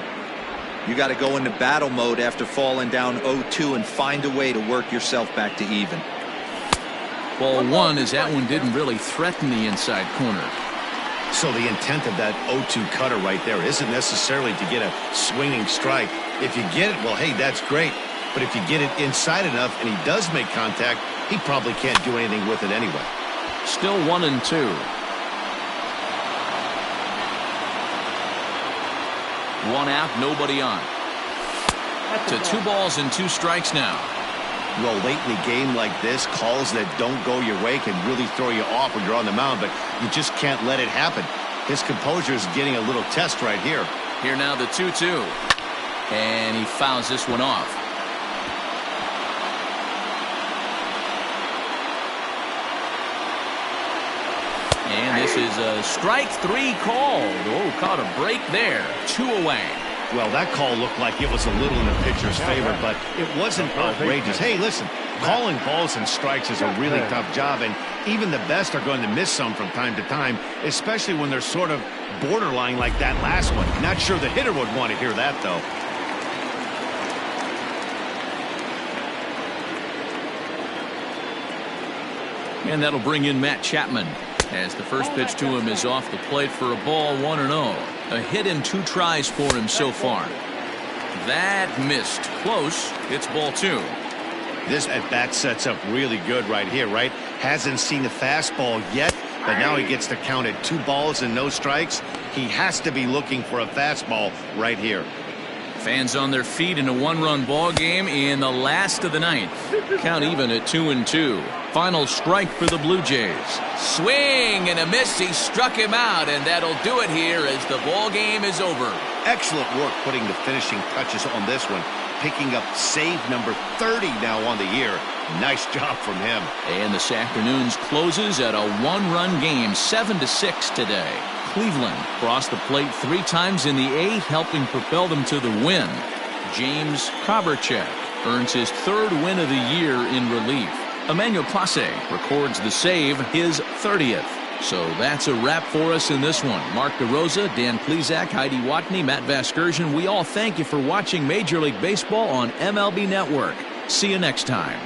You got to go into battle mode after falling down 0-2 and find a way to work yourself back to even. Ball 1 as that one didn't really threaten the inside corner. So the intent of that 0-2 cutter right there isn't necessarily to get a swinging strike. If you get it, well, hey, that's great. But if you get it inside enough and he does make contact, he probably can't do anything with it anyway. Still 1-2. 1 out, nobody on. To 2 balls and 2 strikes now. Well, late in the game like this, calls that don't go your way can really throw you off when you're on the mound, but you just can't let it happen. His composure is getting a little test right here. Here now the 2-2. And he fouls this one off. And this is a strike 3 called. Oh, caught a break there. 2 away. Well, that call looked like it was a little in the pitcher's favor, but it wasn't outrageous. Hey, listen, calling balls and strikes is a really tough job, and even the best are going to miss some from time to time, especially when they're sort of borderline like that last one. Not sure the hitter would want to hear that, though. And that'll bring in Matt Chapman as the first pitch to him is off the plate for a ball, 1-0. A hit in 2 tries for him so far. That missed. Close. It's ball 2. This at-bat sets up really good right here, right? Hasn't seen the fastball yet, but now he gets to count at 2 balls and no strikes. He has to be looking for a fastball right here. Fans on their feet in a 1-run ball game in the last of the 9th. Count even at 2-2. Final strike for the Blue Jays. Swing and a miss. He struck him out, and that'll do it here as the ball game is over. Excellent work putting the finishing touches on this one. Picking up save number 30 now on the year. Nice job from him. And this afternoon's closes at a 1-run game, 7-6 today. Cleveland crossed the plate 3 times in the 8th, helping propel them to the win. James Kovarchek earns his 3rd win of the year in relief. Emmanuel Clase records the save, his 30th. So that's a wrap for us in this one. Mark DeRosa, Dan Plesac, Heidi Watney, Matt Vasgersian, we all thank you for watching Major League Baseball on MLB Network. See you next time.